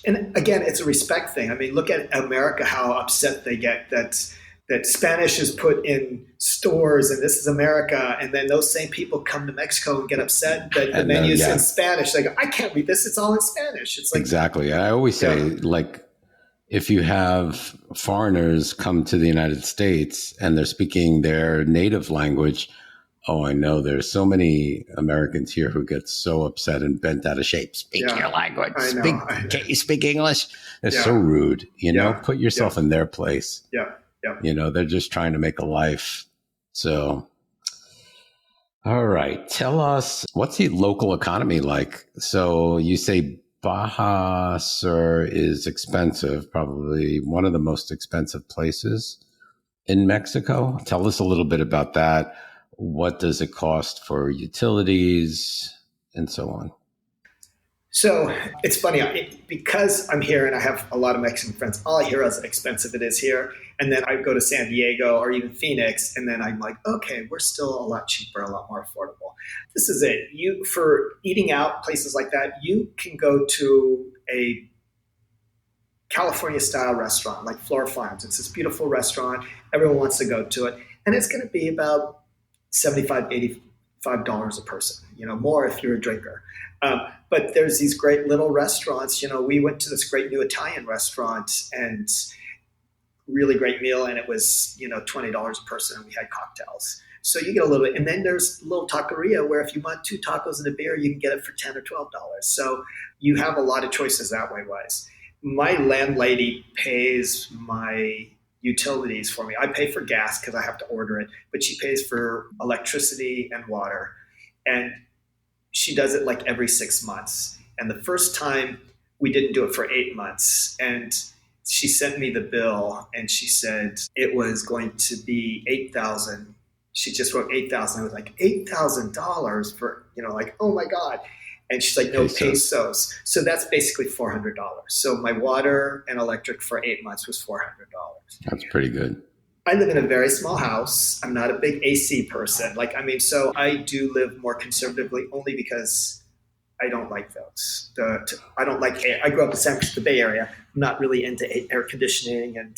And again, it's a respect thing. I mean, look at America, how upset they get that Spanish is put in stores and this is America. And then those same people come to Mexico and get upset that the menu's in Spanish. They go, I can't read this. It's all in Spanish. It's like, exactly. I always say, like, if you have foreigners come to the United States and they're speaking their native language, Oh, I know. There's so many Americans here who get so upset and bent out of shape. Speak your language. I know. Can't you speak English? It's Yeah. so rude. Put yourself Yeah. in their place. Yeah. They're just trying to make a life. So, all right. Tell us, what's the local economy like? So you say Baja Sur is expensive, probably one of the most expensive places in Mexico. Tell us a little bit about that. What does it cost for utilities and so on? So it's funny because I'm here and I have a lot of Mexican friends. All I hear is how expensive it is here, and then I go to San Diego or even Phoenix, and then I'm like, okay, we're still a lot cheaper, a lot more affordable. This is it. You for eating out places like that, you can go to a California style restaurant like Flora Farms. It's this beautiful restaurant. Everyone wants to go to it, and it's going to be about $75, $85 a person. More if you're a drinker. But there's these great little restaurants. We went to this great new Italian restaurant and really great meal, and it was $20 a person, and we had cocktails. So you get a little bit, and then there's a little taqueria where if you want 2 tacos and a beer, you can get it for $10 or $12. So you have a lot of choices that way wise. My landlady pays my utilities for me. I pay for gas because I have to order it, but she pays for electricity and water. And she does it like every 6 months. And the first time we didn't do it for 8 months. And she sent me the bill and she said it was going to be $8,000. She just wrote $8,000. I was like, $8,000 for, like, oh my God. And she's like, no, pesos. So that's basically $400. So my water and electric for 8 months was $400. That's pretty good. I live in a very small house. I'm not a big AC person. So I do live more conservatively only because I don't like those. I don't like air. I grew up in San Francisco Bay Area. I'm not really into air conditioning. And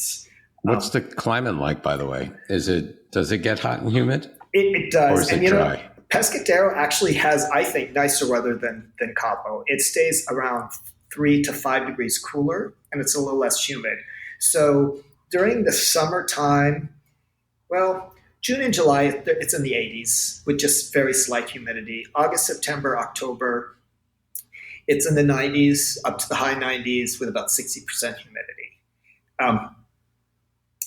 what's the climate like, by the way? Does it get hot and humid? It does. Or is it dry? Pescadero actually has, I think, nicer weather than Cabo. It stays around 3 to 5 degrees cooler, and it's a little less humid. So during the summertime, June and July, it's in the 80s with just very slight humidity. August, September, October, it's in the 90s up to the high 90s with about 60% humidity.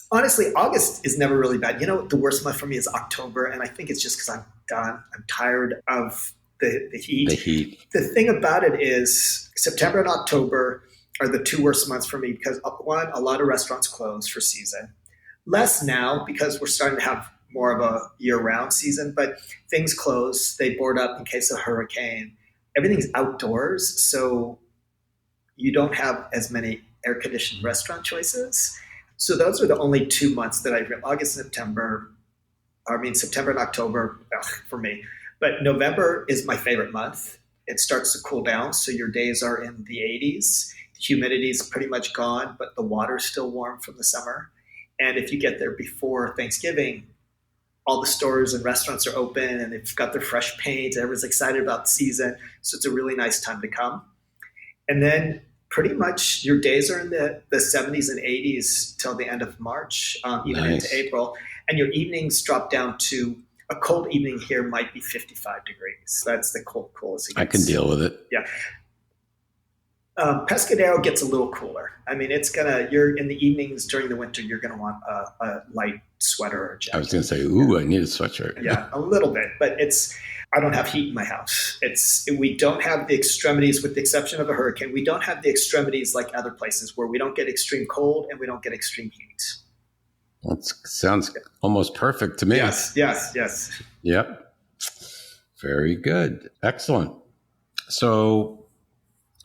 Honestly, August is never really bad. The worst month for me is October, and I think it's just because I'm done. I'm tired of the heat. The heat. The thing about it is September and October are the 2 worst months for me because, one, a lot of restaurants close for season. Less now because we're starting to have more of a year-round season, but things close. They board up in case of a hurricane. Everything's outdoors, so you don't have as many air-conditioned restaurant choices. So those are the only 2 months that September and October for me. But November is my favorite month. It starts to cool down, so your days are in the 80s. The humidity is pretty much gone, but the water's still warm from the summer. And if you get there before Thanksgiving, all the stores and restaurants are open and they've got their fresh paint. Everyone's excited about the season. So it's a really nice time to come. And then pretty much your days are in the 70s and 80s till the end of March, even into April. And your evenings drop down to a cold evening here might be 55 degrees. That's the coolest it gets. I can deal with it. Yeah. Pescadero gets a little cooler. You're in the evenings during the winter, you're going to want a light sweater or jacket. I was going to say, I need a sweatshirt. Yeah, a little bit, but I don't have heat in my house. We don't have the extremities, with the exception of a hurricane. We don't have the extremities like other places where we don't get extreme cold and we don't get extreme heat. That sounds almost perfect to me. Yes. Yep. Very good. Excellent. So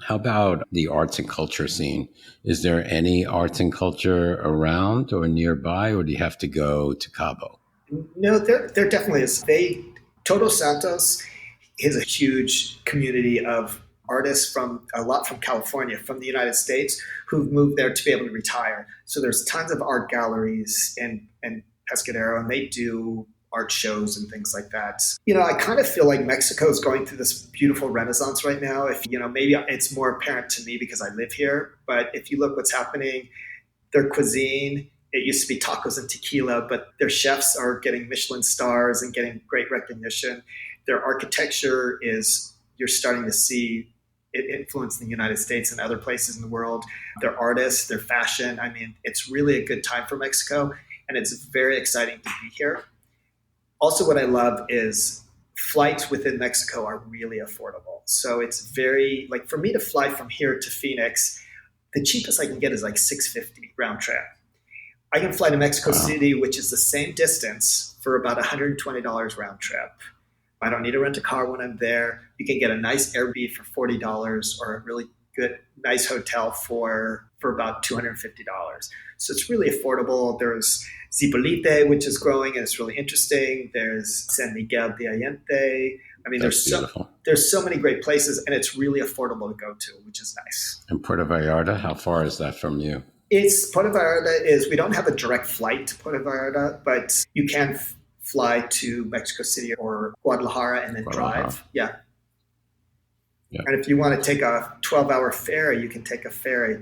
how about the arts and culture scene? Is there any arts and culture around or nearby, or do you have to go to Cabo? No, there definitely is. Todos Santos is a huge community of artists from California, from the United States, who've moved there to be able to retire. So there's tons of art galleries in Pescadero, and they do art shows and things like that. I kind of feel like Mexico is going through this beautiful renaissance right now. Maybe it's more apparent to me because I live here, but if you look what's happening, their cuisine it used to be tacos and tequila, but their chefs are getting Michelin stars and getting great recognition. Their architecture is, you're starting to see it influence the United States and other places in the world. Their artists, their fashion. I mean, it's really a good time for Mexico, and it's very exciting to be here. Also, what I love is flights within Mexico are really affordable. So it's very, like, for me to fly from here to Phoenix, the cheapest I can get is like $650 round trip. I can fly to Mexico City, which is the same distance, for about $120 round trip. I don't need to rent a car when I'm there. You can get a nice Airbnb for $40 or a really good, nice hotel for about $250. So it's really affordable. There's Zipolite, which is growing and it's really interesting. There's San Miguel de Allende. I mean, there's so many great places, and it's really affordable to go to, which is nice. And Puerto Vallarta, how far is that from you? Puerto Vallarta we don't have a direct flight to Puerto Vallarta, but you can fly to Mexico City or Guadalajara and then drive. Yeah. And if you want to take a 12-hour ferry, you can take a ferry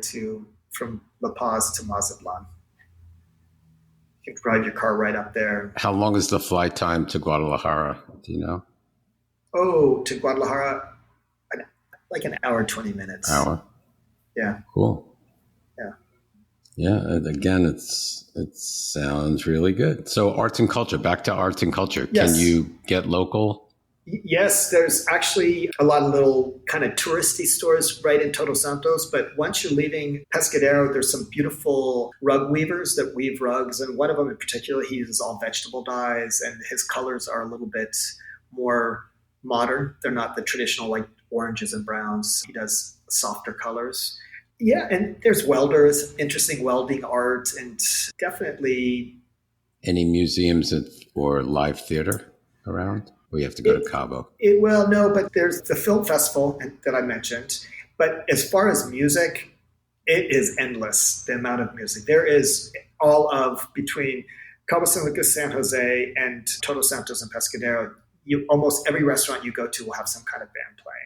from La Paz to Mazatlan. You can drive your car right up there. How long is the flight time to Guadalajara? Do you know? Oh, to Guadalajara, like an hour, 20 minutes. Hour? Yeah. Cool. Yeah. Yeah, and again, it sounds really good. So arts and culture, back to arts and culture. Yes. Can you get local? Yes, there's actually a lot of little kind of touristy stores right in Todos Santos. But once you're leaving Pescadero, there's some beautiful rug weavers that weave rugs. And one of them in particular, he uses all vegetable dyes, and his colors are a little bit more modern. They're not the traditional like oranges and browns. He does softer colors. Yeah, and there's welders, interesting welding art, and definitely. Any museums or live theater around? We have to go to Cabo. Well, no, but there's the film festival that I mentioned. But as far as music, it is endless, the amount of music. There is between Cabo San Lucas, San Jose, and Todos Santos and Pescadero, almost every restaurant you go to will have some kind of band playing.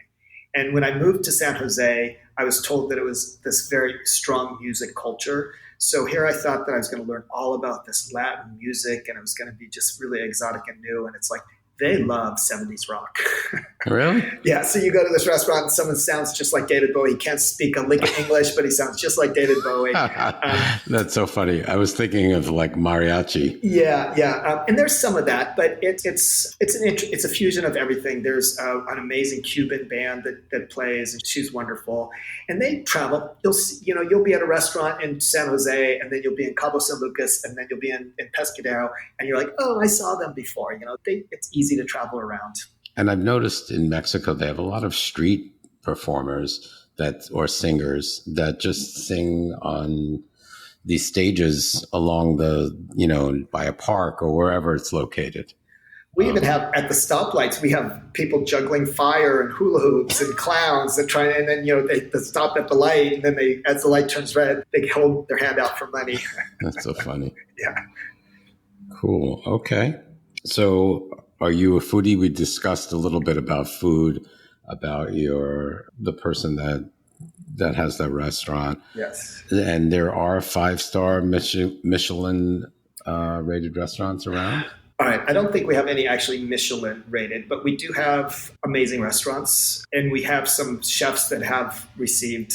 And when I moved to San Jose, I was told that it was this very strong music culture. So here I thought that I was going to learn all about this Latin music, and it was going to be just really exotic and new. And it's like, they love 70s rock. Really? Yeah. So you go to this restaurant and someone sounds just like David Bowie. He can't speak a lick of English, but he sounds just like David Bowie. That's so funny. I was thinking of like mariachi. Yeah. And there's some of that, but it's a fusion of everything. There's an amazing Cuban band that plays, and she's wonderful. And they travel. You'll be at a restaurant in San Jose, and then you'll be in Cabo San Lucas, and then you'll be in Pescadero, and you're like, oh, I saw them before. It's easy to travel around. And I've noticed in Mexico, they have a lot of street performers or singers that just sing on these stages along by a park or wherever it's located. We even have at the stoplights, we have people juggling fire and hula hoops and clowns that try, and then, they stop at the light, and then as the light turns red, they hold their hand out for money. That's so funny. Yeah. Cool. Okay. So are you a foodie? We discussed a little bit about food, about the person that has that restaurant. Yes. And there are 5-star Michelin rated restaurants around? All right. I don't think we have any actually Michelin rated, but we do have amazing restaurants, and we have some chefs that have received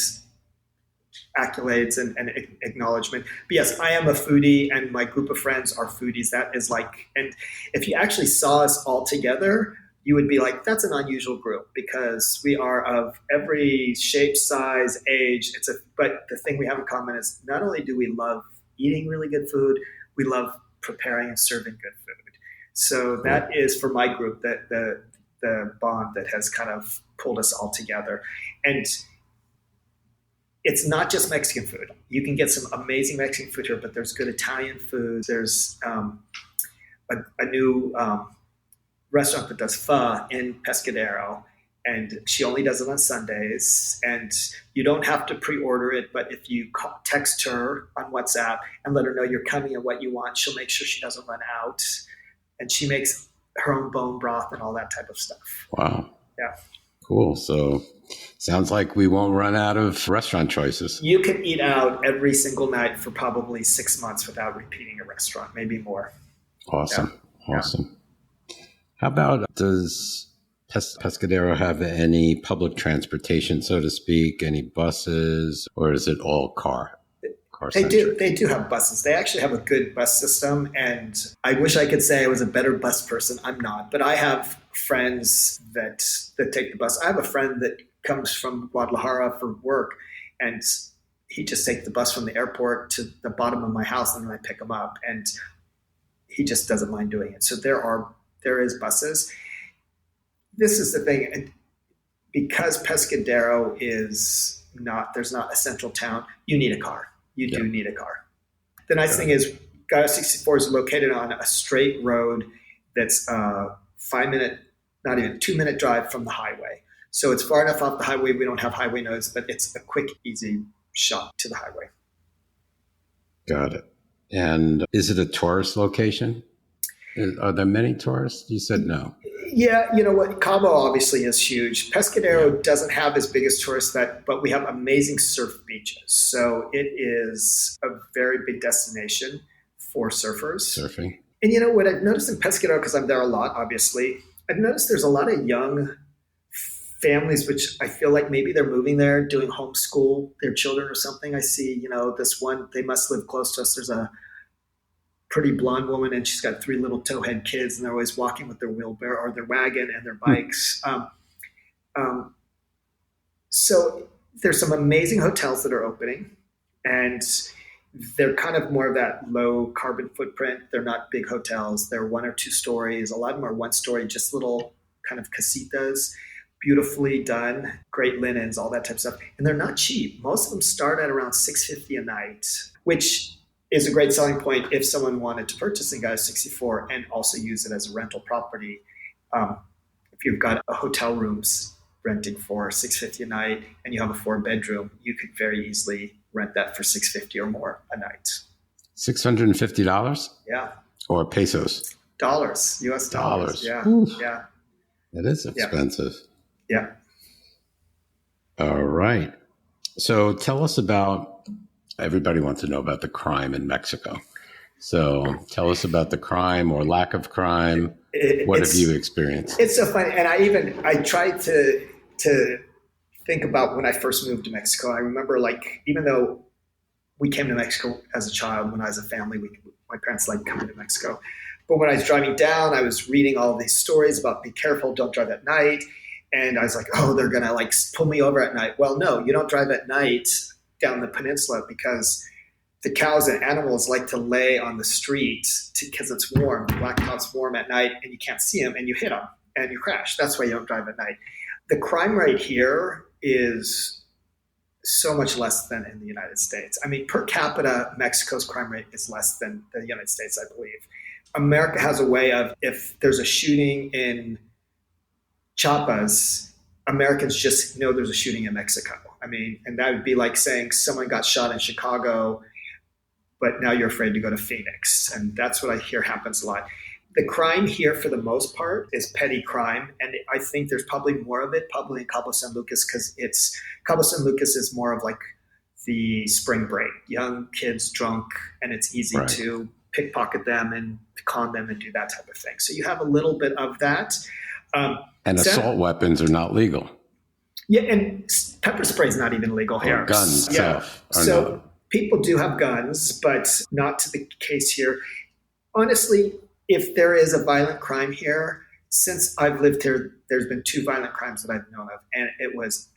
accolades and acknowledgement. But yes, I am a foodie, and my group of friends are foodies. That is and if you actually saw us all together, you would be like, that's an unusual group, because we are of every shape, size, age. But the thing we have in common is not only do we love eating really good food, we love preparing and serving good food. So that is, for my group, that the bond that has kind of pulled us all together. And it's not just Mexican food. You can get some amazing Mexican food here, but there's good Italian food. There's a new restaurant that does pho in Pescadero, and she only does it on Sundays. And you don't have to pre-order it, but if you text her on WhatsApp and let her know you're coming and what you want, she'll make sure she doesn't run out. And she makes her own bone broth and all that type of stuff. Wow. Yeah. Cool. So sounds like we won't run out of restaurant choices. You can eat out every single night for probably 6 months without repeating a restaurant, maybe more. Awesome. Yeah. Awesome. Yeah. How about, does Pescadero have any public transportation, so to speak, any buses, or is it all car? They do have buses. They actually have a good bus system, and I wish I could say I was a better bus person. I'm not, but I have friends that take the bus. I have a friend that comes from Guadalajara for work, and he just takes the bus from the airport to the bottom of my house, and then I pick him up, and he just doesn't mind doing it. So there is buses. This is the thing, because Pescadero there's not a central town. You need a car. You do need a car. The nice thing is Gallo 64 is located on a straight road that's a 5-minute, not even 2-minute drive from the highway. So it's far enough off the highway. We don't have highway noise, but it's a quick, easy shot to the highway. Got it. And is it a tourist location? Are there many tourists? You said no. Yeah, you know what? Cabo obviously is huge. Pescadero doesn't have as big as tourist but we have amazing surf beaches. So it is a very big destination for surfers. Surfing. And you know what I've noticed in Pescadero, because I'm there a lot, obviously, I've noticed there's a lot of young families, which I feel like maybe they're moving there, doing homeschool their children or something. I see, this one, they must live close to us. There's a pretty blonde woman, and she's got 3 little towhead kids, and they're always walking with their wheelbarrow or their wagon and their bikes. So there's some amazing hotels that are opening, and they're kind of more of that low carbon footprint. They're not big hotels. They're 1 or 2 stories. A lot of them are 1 story, just little kind of casitas, beautifully done, great linens, all that type of stuff. And they're not cheap. Most of them start at around $650 a night, which is a great selling point if someone wanted to purchase in Gallo 64 and also use it as a rental property. If you've got a hotel rooms renting for $650 a night and you have a 4-bedroom, you could very easily rent that for $650 or more a night. $650? Yeah. Or pesos? Dollars, US dollars. Yeah. Oof. Yeah. That is expensive. Yeah. All right. So tell us about, everybody wants to know about the crime in Mexico. So tell us about the crime or lack of crime. What have you experienced? It's so funny. And I tried to think about when I first moved to Mexico. I remember, even though we came to Mexico as a child, when I was a family, my parents liked coming to Mexico. But when I was driving down, I was reading all these stories about be careful, don't drive at night. And I was like, oh, they're going to pull me over at night. Well, no, you don't drive at night down the peninsula, because the cows and animals like to lay on the street because it's warm. The blacktop's warm at night and you can't see them, and you hit them and you crash. That's why you don't drive at night. The crime rate here is so much less than in the United States. I mean, per capita, Mexico's crime rate is less than the United States, I believe. America has a way of, if there's a shooting in Chiapas, Americans just know there's a shooting in Mexico. I mean, and that would be like saying someone got shot in Chicago, but now you're afraid to go to Phoenix. And that's what I hear happens a lot. The crime here, for the most part, is petty crime. And I think there's probably more of it, probably in Cabo San Lucas, because Cabo San Lucas is more of like the spring break. Young kids drunk, and it's easy to pickpocket them and con them and do that type of thing. So you have a little bit of that. And assault weapons are not legal. Yeah, and pepper spray is not even legal here. Or guns itself. Yeah. So people do have guns, but not to the case here. Honestly, if there is a violent crime here, since I've lived here, there's been 2 violent crimes that I've known of. And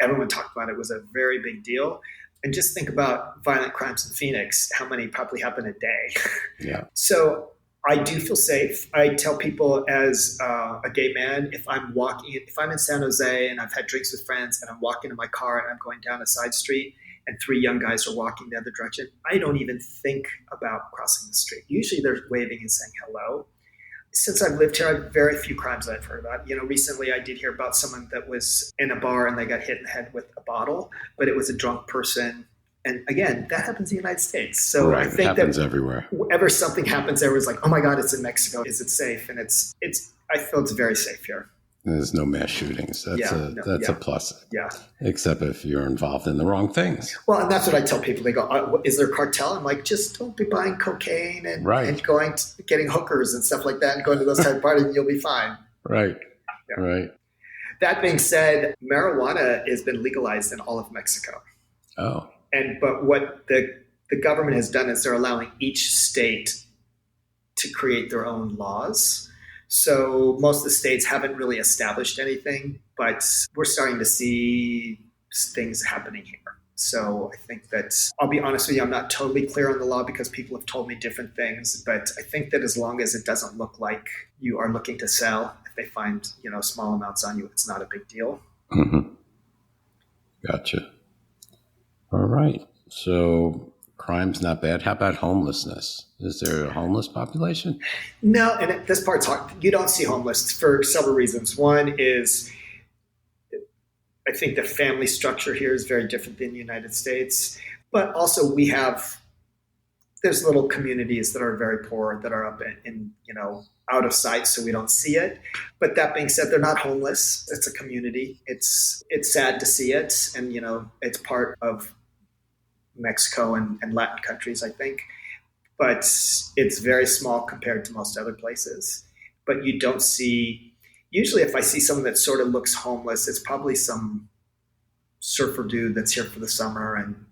everyone talked about it. It was a very big deal. And just think about violent crimes in Phoenix, how many probably happen a day. Yeah. So I do feel safe. I tell people as a gay man, if I'm in San Jose and I've had drinks with friends and I'm walking in my car and I'm going down a side street and 3 young guys are walking the other direction, I don't even think about crossing the street. Usually they're waving and saying hello. Since I've lived here, I have very few crimes that I've heard about. Recently I did hear about someone that was in a bar and they got hit in the head with a bottle, but it was a drunk person. And again, that happens in the United States. So I think it happens everywhere. Whenever something happens, there was like, oh my God, it's in Mexico. Is it safe? And I feel it's very safe here. There's no mass shootings. That's a plus. Yeah. Except if you're involved in the wrong things. Well, and that's what I tell people. They go, is there a cartel? I'm like, just don't be buying cocaine and getting hookers and stuff like that and going to those type of parties and you'll be fine. Right. Yeah. Right. That being said, marijuana has been legalized in all of Mexico. Oh. But what the government has done is they're allowing each state to create their own laws. So most of the states haven't really established anything, but we're starting to see things happening here. So I think that, I'll be honest with you, I'm not totally clear on the law because people have told me different things, but I think that as long as it doesn't look like you are looking to sell, if they find, small amounts on you, it's not a big deal. Mm-hmm. Gotcha. All right. So crime's not bad. How about homelessness? Is there a homeless population? No, and this part's hard. You don't see homeless for several reasons. One is, I think the family structure here is very different than the United States. But also there's little communities that are very poor that are up in out of sight, so we don't see it. But that being said, they're not homeless. It's a community. It's sad to see it. And, it's part of Mexico and Latin countries, I think. But it's very small compared to most other places. But you don't see, usually if I see someone that sort of looks homeless, it's probably some surfer dude that's here for the summer. And,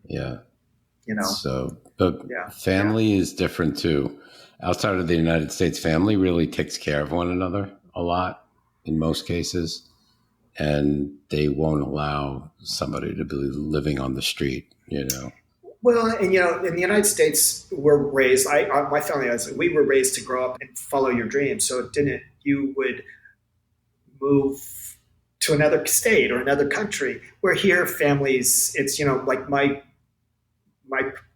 So, but family is different too. Outside of the United States, family really takes care of one another a lot in most cases. And they won't allow somebody to be living on the street, Well, and in the United States, we're raised. My family, we were raised to grow up and follow your dreams. So you would move to another state or another country. Where here, families, it's like my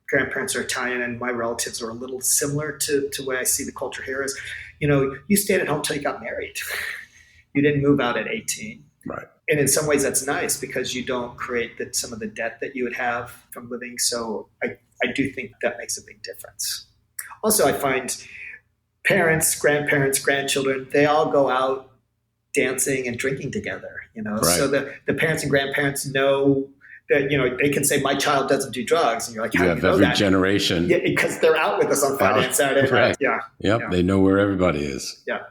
grandparents are Italian, and my relatives are a little similar to the way I see the culture here. Is you stayed at home till you got married. You didn't move out at 18. Right. And in some ways that's nice because you don't create some of the debt that you would have from living. So I do think that makes a big difference. Also, I find parents, grandparents, grandchildren, they all go out dancing and drinking together, Right. So the parents and grandparents know that, they can say, my child doesn't do drugs. And you're like, how do you know every that? generation. Yeah, because they're out with us on Friday and Saturday. Right. Yeah. Yep. Yeah. They know where everybody is. Yeah.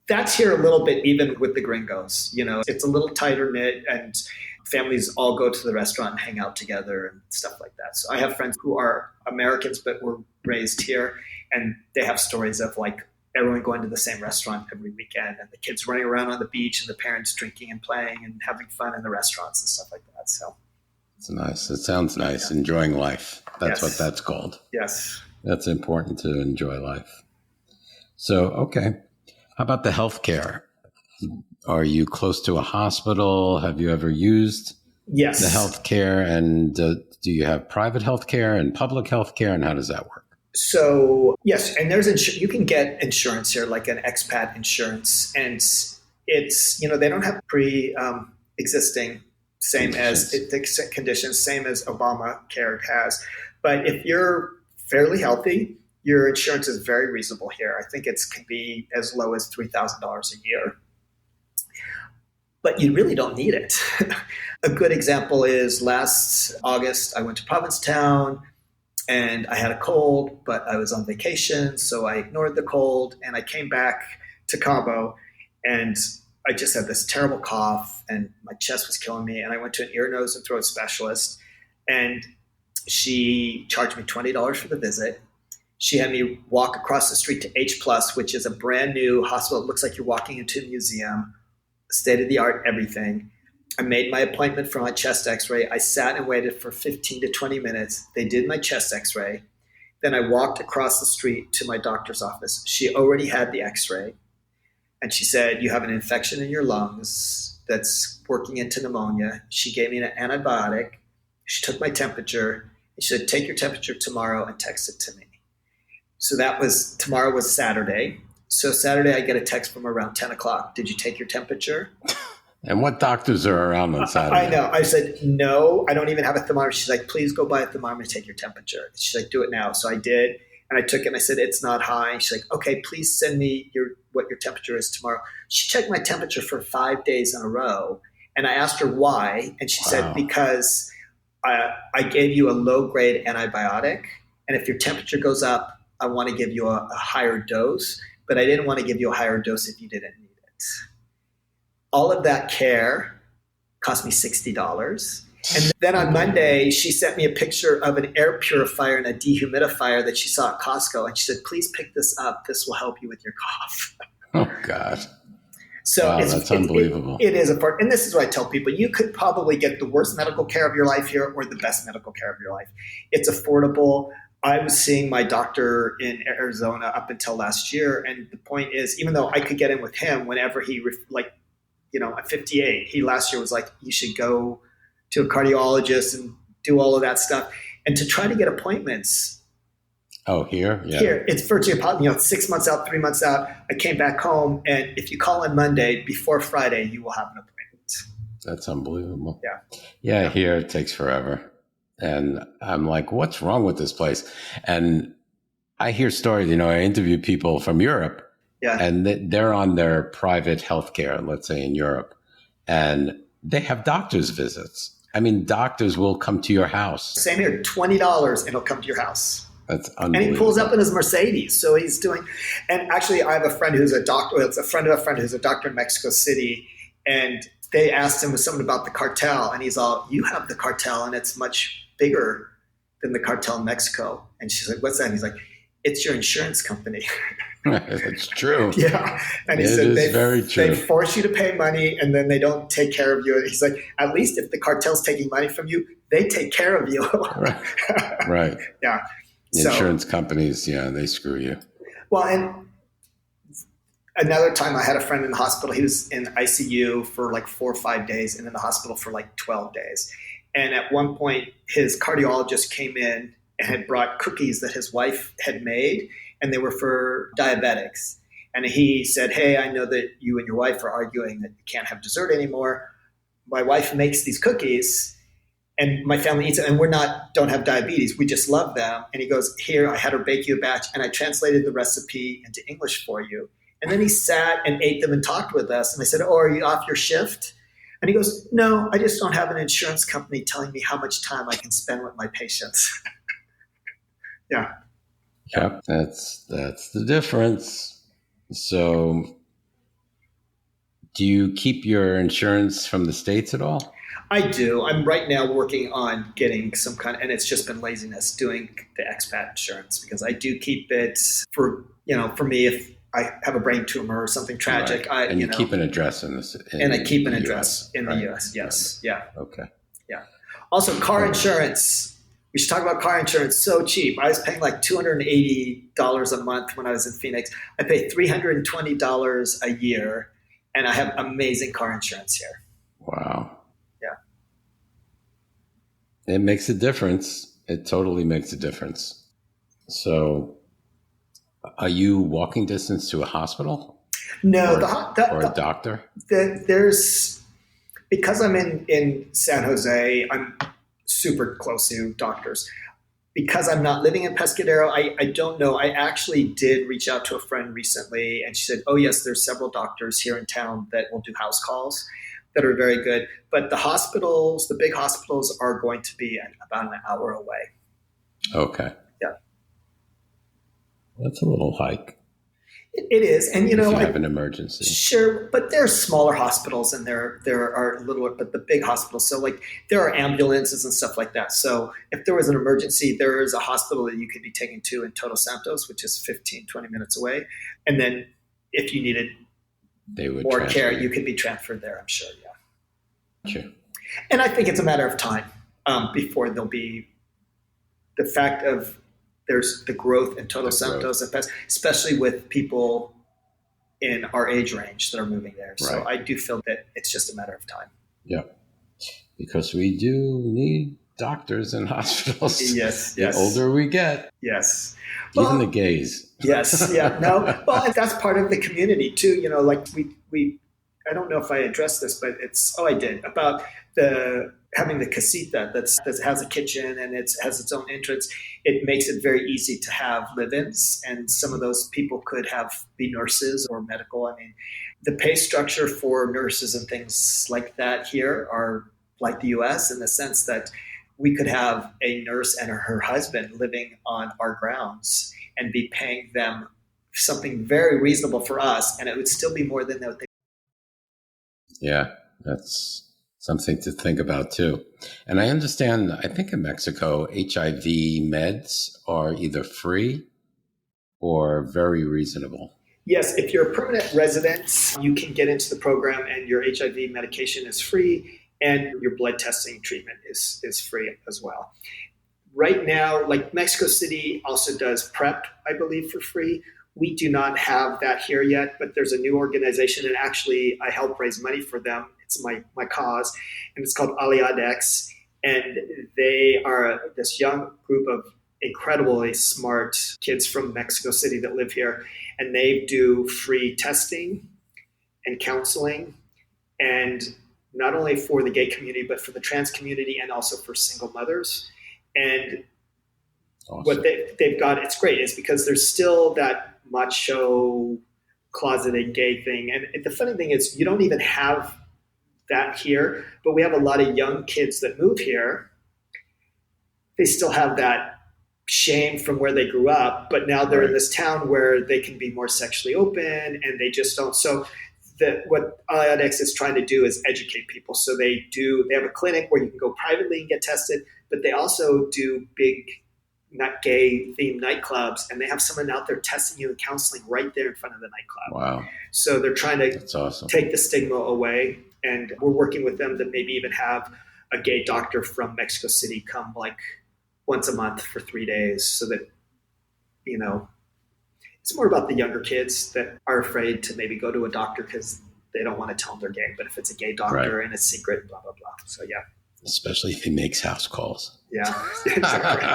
That's here a little bit, even with the gringos, it's a little tighter knit and families all go to the restaurant and hang out together and stuff like that. So I have friends who are Americans, but were raised here, and they have stories of like everyone going to the same restaurant every weekend and the kids running around on the beach and the parents drinking and playing and having fun in the restaurants and stuff like that. So it's nice. It sounds nice. Yeah. Enjoying life. That's what that's called. Yes. That's important to enjoy life. So, okay. How about the healthcare? Are you close to a hospital? Have you ever used the healthcare? And do you have private healthcare and public healthcare? And how does that work? So yes, and you can get insurance here, like an expat insurance, and it's they don't have pre-existing conditions, same as Obamacare has. But if you're fairly healthy, your insurance is very reasonable here. I think it can be as low as $3,000 a year. But you really don't need it. A good example is last August, I went to Provincetown and I had a cold, but I was on vacation, so I ignored the cold and I came back to Cabo and I just had this terrible cough and my chest was killing me. And I went to an ear, nose, and throat specialist and she charged me $20 for the visit. She had me walk across the street to H+, which is a brand new hospital. It looks like you're walking into a museum, state-of-the-art everything. I made my appointment for my chest x-ray. I sat and waited for 15 to 20 minutes. They did my chest x-ray. Then I walked across the street to my doctor's office. She already had the x-ray. And she said, you have an infection in your lungs that's working into pneumonia. She gave me an antibiotic. She took my temperature. And she said, take your temperature tomorrow and text it to me. So tomorrow was Saturday. So Saturday I get a text from around 10 o'clock. Did you take your temperature? And what doctors are around on Saturday? I know. I said, no, I don't even have a thermometer. She's like, please go buy a thermometer to take your temperature. She's like, do it now. So I did. And I took it and I said, it's not high. She's like, okay, please send me what your temperature is tomorrow. She checked my temperature for 5 days in a row. And I asked her why. And she said, because I gave you a low grade antibiotic. And if your temperature goes up, I want to give you a higher dose. But I didn't want to give you a higher dose if you didn't need it. All of that care cost me $60. And then on Monday, she sent me a picture of an air purifier and a dehumidifier that she saw at Costco. And she said, please pick this up. This will help you with your cough. Oh, God. So wow, that's unbelievable. It is important. And this is what I tell people. You could probably get the worst medical care of your life here or the best medical care of your life. It's affordable. I was seeing my doctor in Arizona up until last year. And the point is, even though I could get in with him whenever he, at 58, last year was like, you should go to a cardiologist and do all of that stuff. And to try to get appointments. Oh, here? Yeah. Here, it's virtually impossible. 6 months out, 3 months out. I came back home, and if you call in Monday, before Friday, you will have an appointment. That's unbelievable. Yeah. Yeah, here it takes forever. And I'm like, what's wrong with this place? And I hear stories, I interview people from Europe. Yeah. And they're on their private healthcare, let's say in Europe, and they have doctor's visits. I mean, doctors will come to your house. Same here, $20 and he'll come to your house. That's unbelievable. And he pulls up in his Mercedes. So he's doing, and actually I have a friend who's a doctor. Well, it's a friend of a friend who's a doctor in Mexico City. And they asked him something about the cartel. And he's all, you have the cartel and it's much bigger than the cartel in Mexico. And she's like, what's that? And he's like, it's your insurance company. It's true. Yeah. And he said, very true. They force you to pay money and then they don't take care of you. And he's like, at least if the cartel's taking money from you, they take care of you. Right. Yeah. The insurance companies, they screw you. Well, and another time I had a friend in the hospital. He was in ICU for like 4 or 5 days and in the hospital for like 12 days. And at one point, his cardiologist came in and had brought cookies that his wife had made, and they were for diabetics. And he said, hey, I know that you and your wife are arguing that you can't have dessert anymore. My wife makes these cookies and my family eats it, and don't have diabetes. We just love them. And he goes, here, I had her bake you a batch, and I translated the recipe into English for you. And then he sat and ate them and talked with us. And I said, oh, are you off your shift? And he goes, no, I just don't have an insurance company telling me how much time I can spend with my patients. Yeah. Yep, that's the difference. So do you keep your insurance from the States at all? I do. I'm right now working on getting some and it's just been laziness, doing the expat insurance, because I do keep it for me, if I have a brain tumor or something tragic. Right. You keep an address in this. And I keep an address in the U.S. Yes. Right. Yeah. Okay. Yeah. Also, car insurance. We should talk about car insurance. So cheap. I was paying like $280 a month when I was in Phoenix. I pay $320 a year, and I have amazing car insurance here. Wow. Yeah. It makes a difference. It totally makes a difference. So are you walking distance to a hospital? No. Or a doctor? Because I'm in San Jose, I'm super close to doctors. Because I'm not living in Pescadero, I don't know. I actually did reach out to a friend recently, and she said, oh, yes, there's several doctors here in town that will do house calls that are very good. But the hospitals, the big hospitals, are going to be about an hour away. Okay. Yeah. That's a little hike. It is. And, if you have an emergency. Sure. But there are smaller hospitals and there are but the big hospitals. So like there are ambulances and stuff like that. So if there was an emergency, there is a hospital that you could be taken to in Todos Santos, which is 15, 20 minutes away. And then if you needed more care, you could be transferred there, I'm sure. Yeah. Sure. And I think it's a matter of time before there'll be the fact of there's the growth in Todos Santos, and especially with people in our age range that are moving there. So Right. I do feel that it's just a matter of time. Yeah. Because we do need doctors in hospitals. Yes. The older we get. Yes. Even the gays. Yes. Yeah. No. Well, that's part of the community too. Like we I don't know if I addressed this, but I did, about the having the casita that has a kitchen and it has its own entrance, it makes it very easy to have live-ins. And some of those people could be nurses or medical. I mean, the pay structure for nurses and things like that here are like the US in the sense that we could have a nurse and her husband living on our grounds and be paying them something very reasonable for us, and it would still be more than what they. Yeah, that's something to think about too. And I understand, I think in Mexico, HIV meds are either free or very reasonable. Yes, if you're a permanent resident, you can get into the program and your HIV medication is free and your blood testing treatment is free as well. Right now, like Mexico City also does PrEP, I believe, for free. We do not have that here yet, but there's a new organization, and actually I help raise money for them. It's my cause, and it's called Aliadex, and they are this young group of incredibly smart kids from Mexico City that live here, and they do free testing and counseling, and not only for the gay community, but for the trans community and also for single mothers. And awesome. What they've got, it's great, is because there's still that macho, closeted gay thing. And the funny thing is, you don't even have that here, but we have a lot of young kids that move here. They still have that shame from where they grew up, but now they're in this town where they can be more sexually open, and they just don't. So what Aliadex is trying to do is educate people. So they have a clinic where you can go privately and get tested, but they also do big, not gay themed nightclubs, and they have someone out there testing you and counseling right there in front of the nightclub. Wow. So they're trying to That's awesome. take the stigma away, and we're working with them to maybe even have a gay doctor from Mexico City come like once a month for 3 days, so that, it's more about the younger kids that are afraid to maybe go to a doctor because they don't want to tell them they're gay. But if it's a gay doctor and it's secret, blah, blah, blah. So, yeah. Especially if he makes house calls. Yeah, exactly.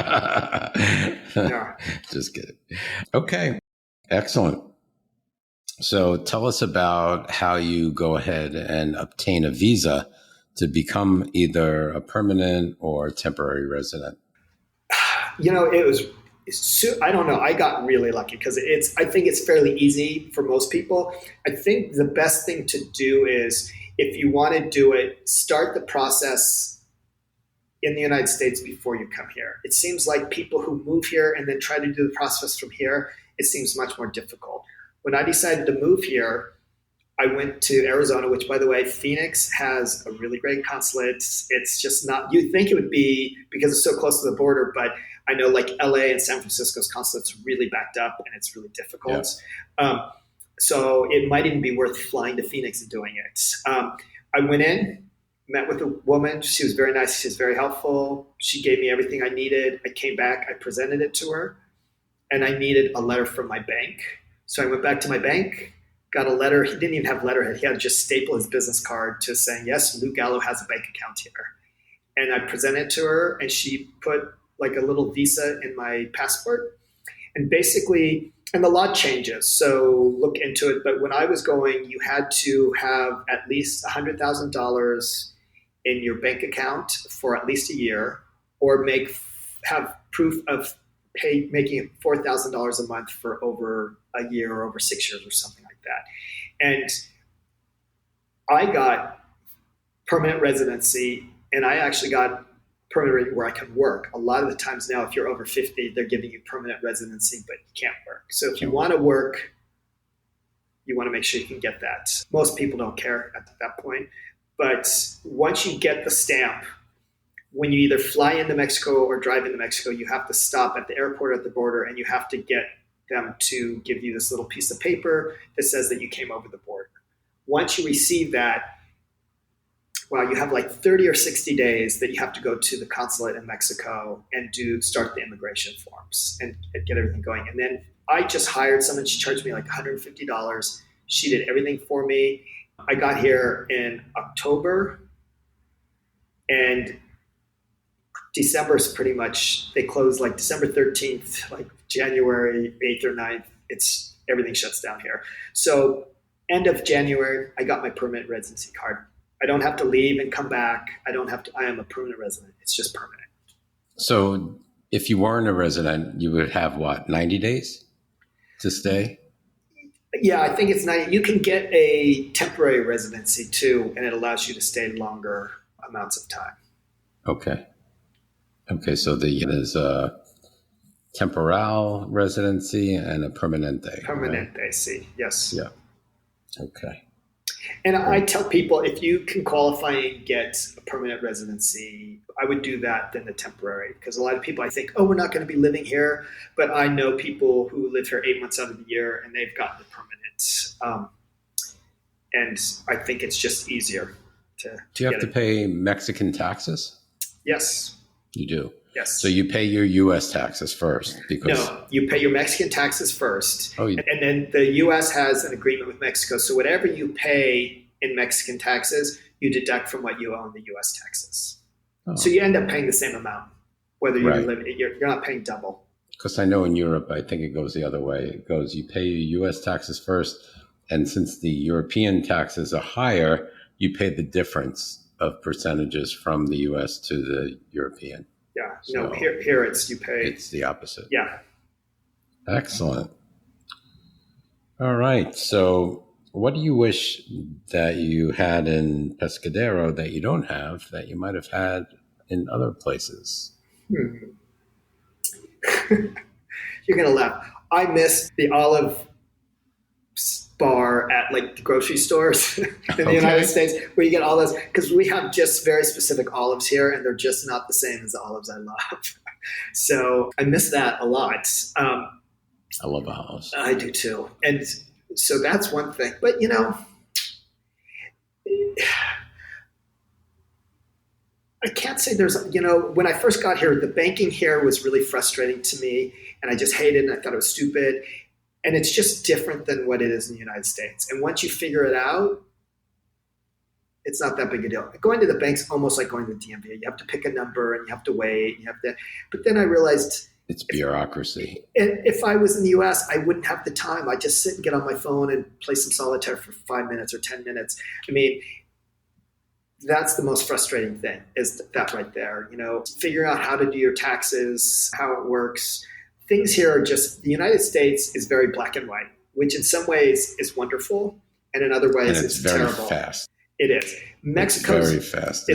Yeah. Just kidding. Okay, excellent. So tell us about how you go ahead and obtain a visa to become either a permanent or temporary resident. I don't know. I got really lucky because I think it's fairly easy for most people. I think the best thing to do is, if you want to do it, start the process in the United States before you come here. It seems like people who move here and then try to do the process from here, it seems much more difficult. When I decided to move here, I went to Arizona, which, by the way, Phoenix has a really great consulate. It's just not, you'd think it would be because it's so close to the border, but I know like LA and San Francisco's consulate's really backed up and it's really difficult. Yeah. So it might even be worth flying to Phoenix and doing it. I went in, met with a woman. She was very nice. She was very helpful. She gave me everything I needed. I came back, I presented it to her, and I needed a letter from my bank. So I went back to my bank, got a letter. He didn't even have letterhead. He had to just staple his business card to saying, yes, Lew Gallo has a bank account here. And I presented it to her, and she put like a little visa in my passport. And basically, and the law changes, so look into it. But when I was going, you had to have at least $100,000 in your bank account for at least a year, or have proof of making $4,000 a month for over a year or over 6 years or something like that. And I got permanent residency, and I actually got permanent where I can work. A lot of the times now, if you're over 50, they're giving you permanent residency, but you can't work. So if you want to work, you want to make sure you can get that. Most people don't care at that point. But once you get the stamp, when you either fly into Mexico or drive into Mexico, you have to stop at the airport or at the border, and you have to get them to give you this little piece of paper that says that you came over the border. Once you receive that, you have like 30 or 60 days that you have to go to the consulate in Mexico and start the immigration forms and get everything going. And then I just hired someone. She charged me like $150. She did everything for me. I got here in October, and December is pretty much, they close like December 13th, like January 8th or 9th. Everything shuts down here. So end of January, I got my permanent residency card. I don't have to leave and come back. I am a permanent resident. It's just permanent. So if you weren't a resident, you would have what, 90 days to stay? Yeah, I think it's 90. You can get a temporary residency too, and it allows you to stay longer amounts of time. Okay. Okay, so there's a temporal residency and a permanente. Permanente, right? See, yes. Yeah. Okay. And I tell people, if you can qualify and get a permanent residency, I would do that than the temporary. Because a lot of people, I think, we're not going to be living here. But I know people who live here 8 months out of the year, and they've got the permanent. And I think it's just easier to. Do you have to pay Mexican taxes? Yes. You do? Yes. So you pay your U.S. taxes first? No, you pay your Mexican taxes first. Oh, and then the U.S. has an agreement with Mexico. So whatever you pay in Mexican taxes, you deduct from what you owe in the U.S. taxes. Oh. So you end up paying the same amount, whether you're not paying double. Because I know in Europe, I think it goes the other way. It goes, you pay your U.S. taxes first, and since the European taxes are higher, you pay the difference of percentages from the U.S. to the European. Yeah, so here it's you pay. It's the opposite. Yeah. Excellent. All right. So what do you wish that you had in Pescadero that you don't have, that you might have had in other places? You're going to laugh. I miss the olive bar at like the grocery stores in the United States where you get all those, because we have just very specific olives here and they're just not the same as the olives I love. So I miss that a lot. I love olives. I do too. And so that's one thing. But, I can't say there's, when I first got here, the banking here was really frustrating to me and I just hated it and I thought it was stupid. And it's just different than what it is in the United States. And once you figure it out, it's not that big a deal. Going to the bank's almost like going to the DMV. You have to pick a number and you have to wait. But then I realized it's bureaucracy. And if I was in the US, I wouldn't have the time. I'd just sit and get on my phone and play some solitaire for 5 minutes or 10 minutes. I mean, that's the most frustrating thing is that right there, figuring out how to do your taxes, how it works. Things here are just, the United States is very black and white, which in some ways is wonderful. And in other ways, it's very terrible. Fast. It is. Mexico very fast.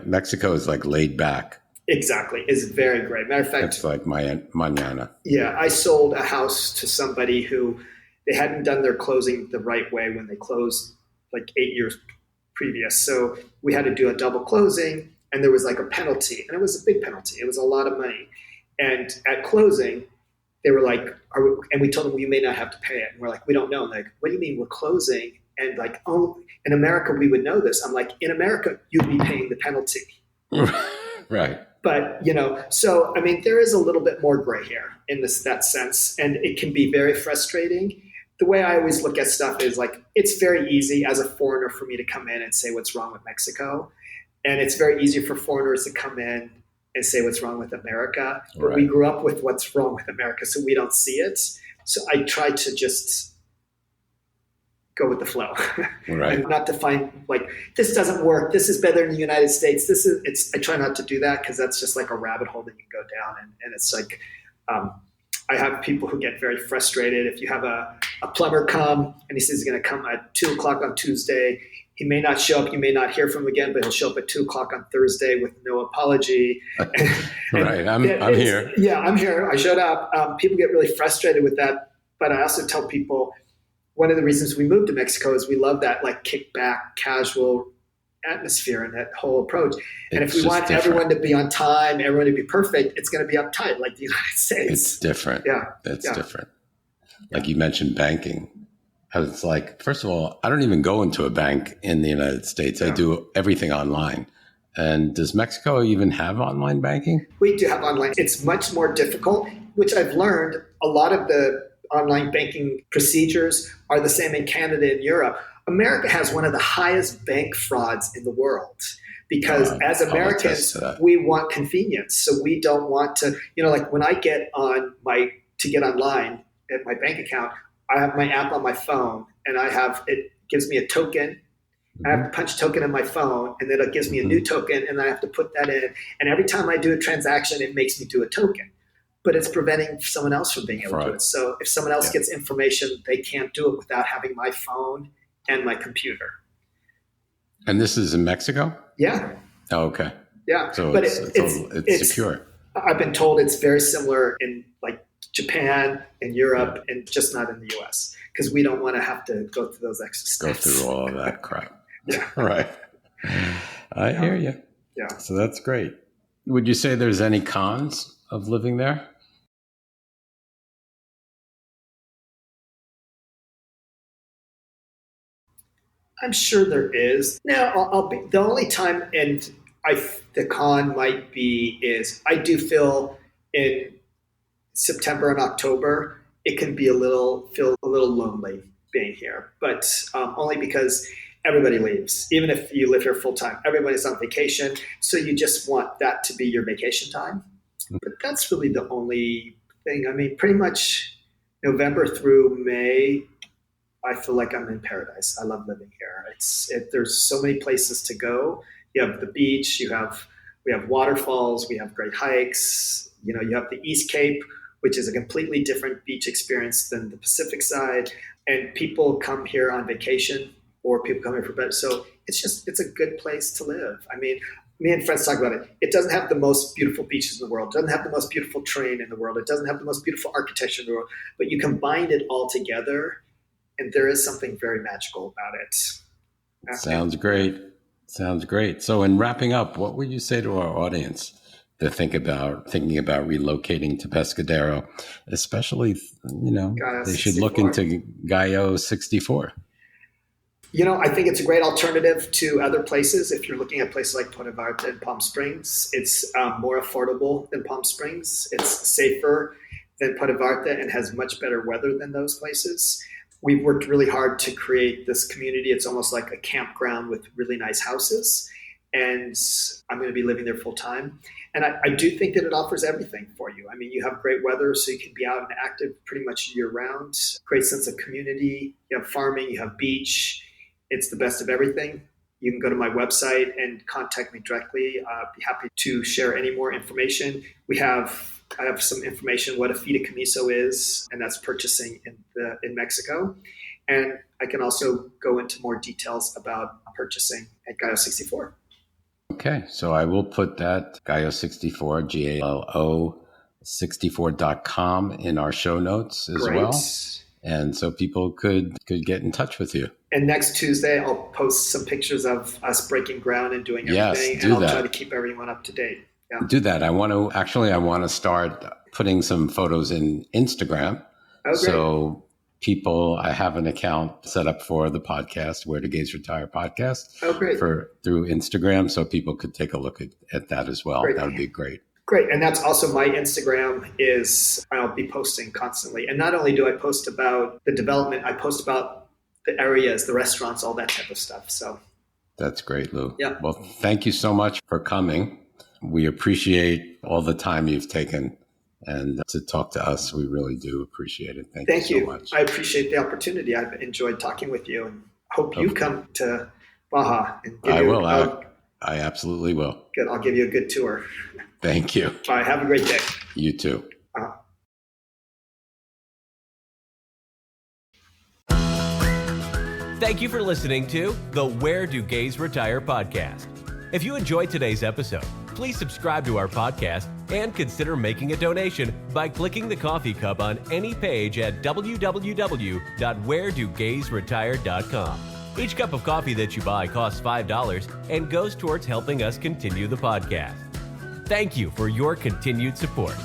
Mexico is like laid back. Exactly. It's very great. Matter of fact, it's like mañana. Yeah. I sold a house to somebody who they hadn't done their closing the right way when they closed like 8 years previous. So we had to do a double closing and there was like a penalty and it was a big penalty. It was a lot of money. And at closing, they were like, and we told them, well, you may not have to pay it. And we're like, we don't know. And like, what do you mean we're closing? And like, in America, we would know this. I'm like, in America, you'd be paying the penalty. Right. But, so, I mean, there is a little bit more gray hair in that sense. And it can be very frustrating. The way I always look at stuff is like, it's very easy as a foreigner for me to come in and say what's wrong with Mexico. And it's very easy for foreigners to come in and say what's wrong with America. But we grew up with what's wrong with America, so we don't see it. So I try to just go with the flow. Right. And not to find like, this doesn't work. This is better in the United States. I try not to do that because that's just like a rabbit hole that you can go down. And it's like, I have people who get very frustrated. If you have a plumber come and he says he's going to come at 2:00 on Tuesday, he may not show up. You may not hear from him again, but he'll show up at 2:00 on Thursday with no apology. Right. I'm here. Yeah, I'm here. I showed up. People get really frustrated with that. But I also tell people one of the reasons we moved to Mexico is we love that like kickback, casual atmosphere and that whole approach. And if we want everyone to be on time, everyone to be perfect, it's going to be uptight like the United States. It's different. Yeah. It's different. Like you mentioned banking. It's like, first of all, I don't even go into a bank in the United States. I do everything online. And does Mexico even have online banking? We do have online. It's much more difficult, which I've learned. A lot of the online banking procedures are the same in Canada and Europe. America has one of the highest bank frauds in the world because as Americans, we want convenience. So we don't want to, like when I get to get online at my bank account, I have my app on my phone and it gives me a token I have to punch a token in my phone, and then it gives me a new token, and I have to put that in. And every time I do a transaction, it makes me do a token. But it's preventing someone else from being able to do it. So if someone else gets information, they can't do it without having my phone and my computer. And this is in Mexico? Yeah. Oh, okay. Yeah. So but it's secure. I've been told it's very similar in like Japan and Europe and just not in the US because we don't want to have to go through those extra steps. Go through all of that crap. Yeah. Right. I hear you. Yeah. So that's great. Would you say there's any cons of living there? I'm sure there is. Now, I'll be the only time, and the con might be is I do feel in September and October it can be feel a little lonely being here, but only because everybody leaves. Even if you live here full time, everybody's on vacation, so you just want that to be your vacation time. But that's really the only thing. I mean, pretty much November through May, I feel like I'm in paradise. I love living here. There's so many places to go. You have the beach. We have waterfalls. We have great hikes. You have the East Cape, which is a completely different beach experience than the Pacific side. And people come here on vacation, or people come here for better. So it's a good place to live. I mean, me and friends talk about it. It doesn't have the most beautiful beaches in the world. It doesn't have the most beautiful terrain in the world. It doesn't have the most beautiful architecture in the world. But you combine it all together, and there is something very magical about it. Sounds great. Sounds great. So in wrapping up, what would you say to our audience to thinking about relocating to Pescadero, especially, they should look into Gallo 64? I think it's a great alternative to other places. If you're looking at places like Puerto Vallarta and Palm Springs, it's more affordable than Palm Springs. It's safer than Puerto Vallarta and has much better weather than those places. We've worked really hard to create this community. It's almost like a campground with really nice houses. And I'm going to be living there full time. And I do think that it offers everything for you. I mean, you have great weather, so you can be out and active pretty much year round. Great sense of community. You have farming, you have beach. It's the best of everything. You can go to my website and contact me directly. I'd be happy to share any more information. I have some information what a fideicomiso is, and that's purchasing in Mexico. And I can also go into more details about purchasing at Gallo 64. Okay, so I will put that Gallo 64, GALO 64.com in our show notes as well. And so people could get in touch with you. And next Tuesday, I'll post some pictures of us breaking ground and doing everything. Yes, do and that. I'll try to keep everyone up to date. Yeah. Do that. I want to start putting some photos in Instagram. Oh, great. So I have an account set up for the podcast, Where Do Gays Retire podcast. Oh, great. Through Instagram, so people could take a look at that as well. Great. That would be great. Great. And that's also my Instagram I'll be posting constantly. And not only do I post about the development, I post about the areas, the restaurants, all that type of stuff. So that's great, Lew. Yeah. Well, thank you so much for coming. We appreciate all the time you've taken and to talk to us. We really do appreciate it. Thank you so much. I appreciate the opportunity. I've enjoyed talking with you and hope you come to Baja. I will. I absolutely will. Good. I'll give you a good tour. Thank you. All right. Have a great day. You too. Thank you for listening to the Where Do Gays Retire podcast. If you enjoyed today's episode, please subscribe to our podcast and consider making a donation by clicking the coffee cup on any page at www.wheredogaysretire.com. Each cup of coffee that you buy costs $5 and goes towards helping us continue the podcast. Thank you for your continued support.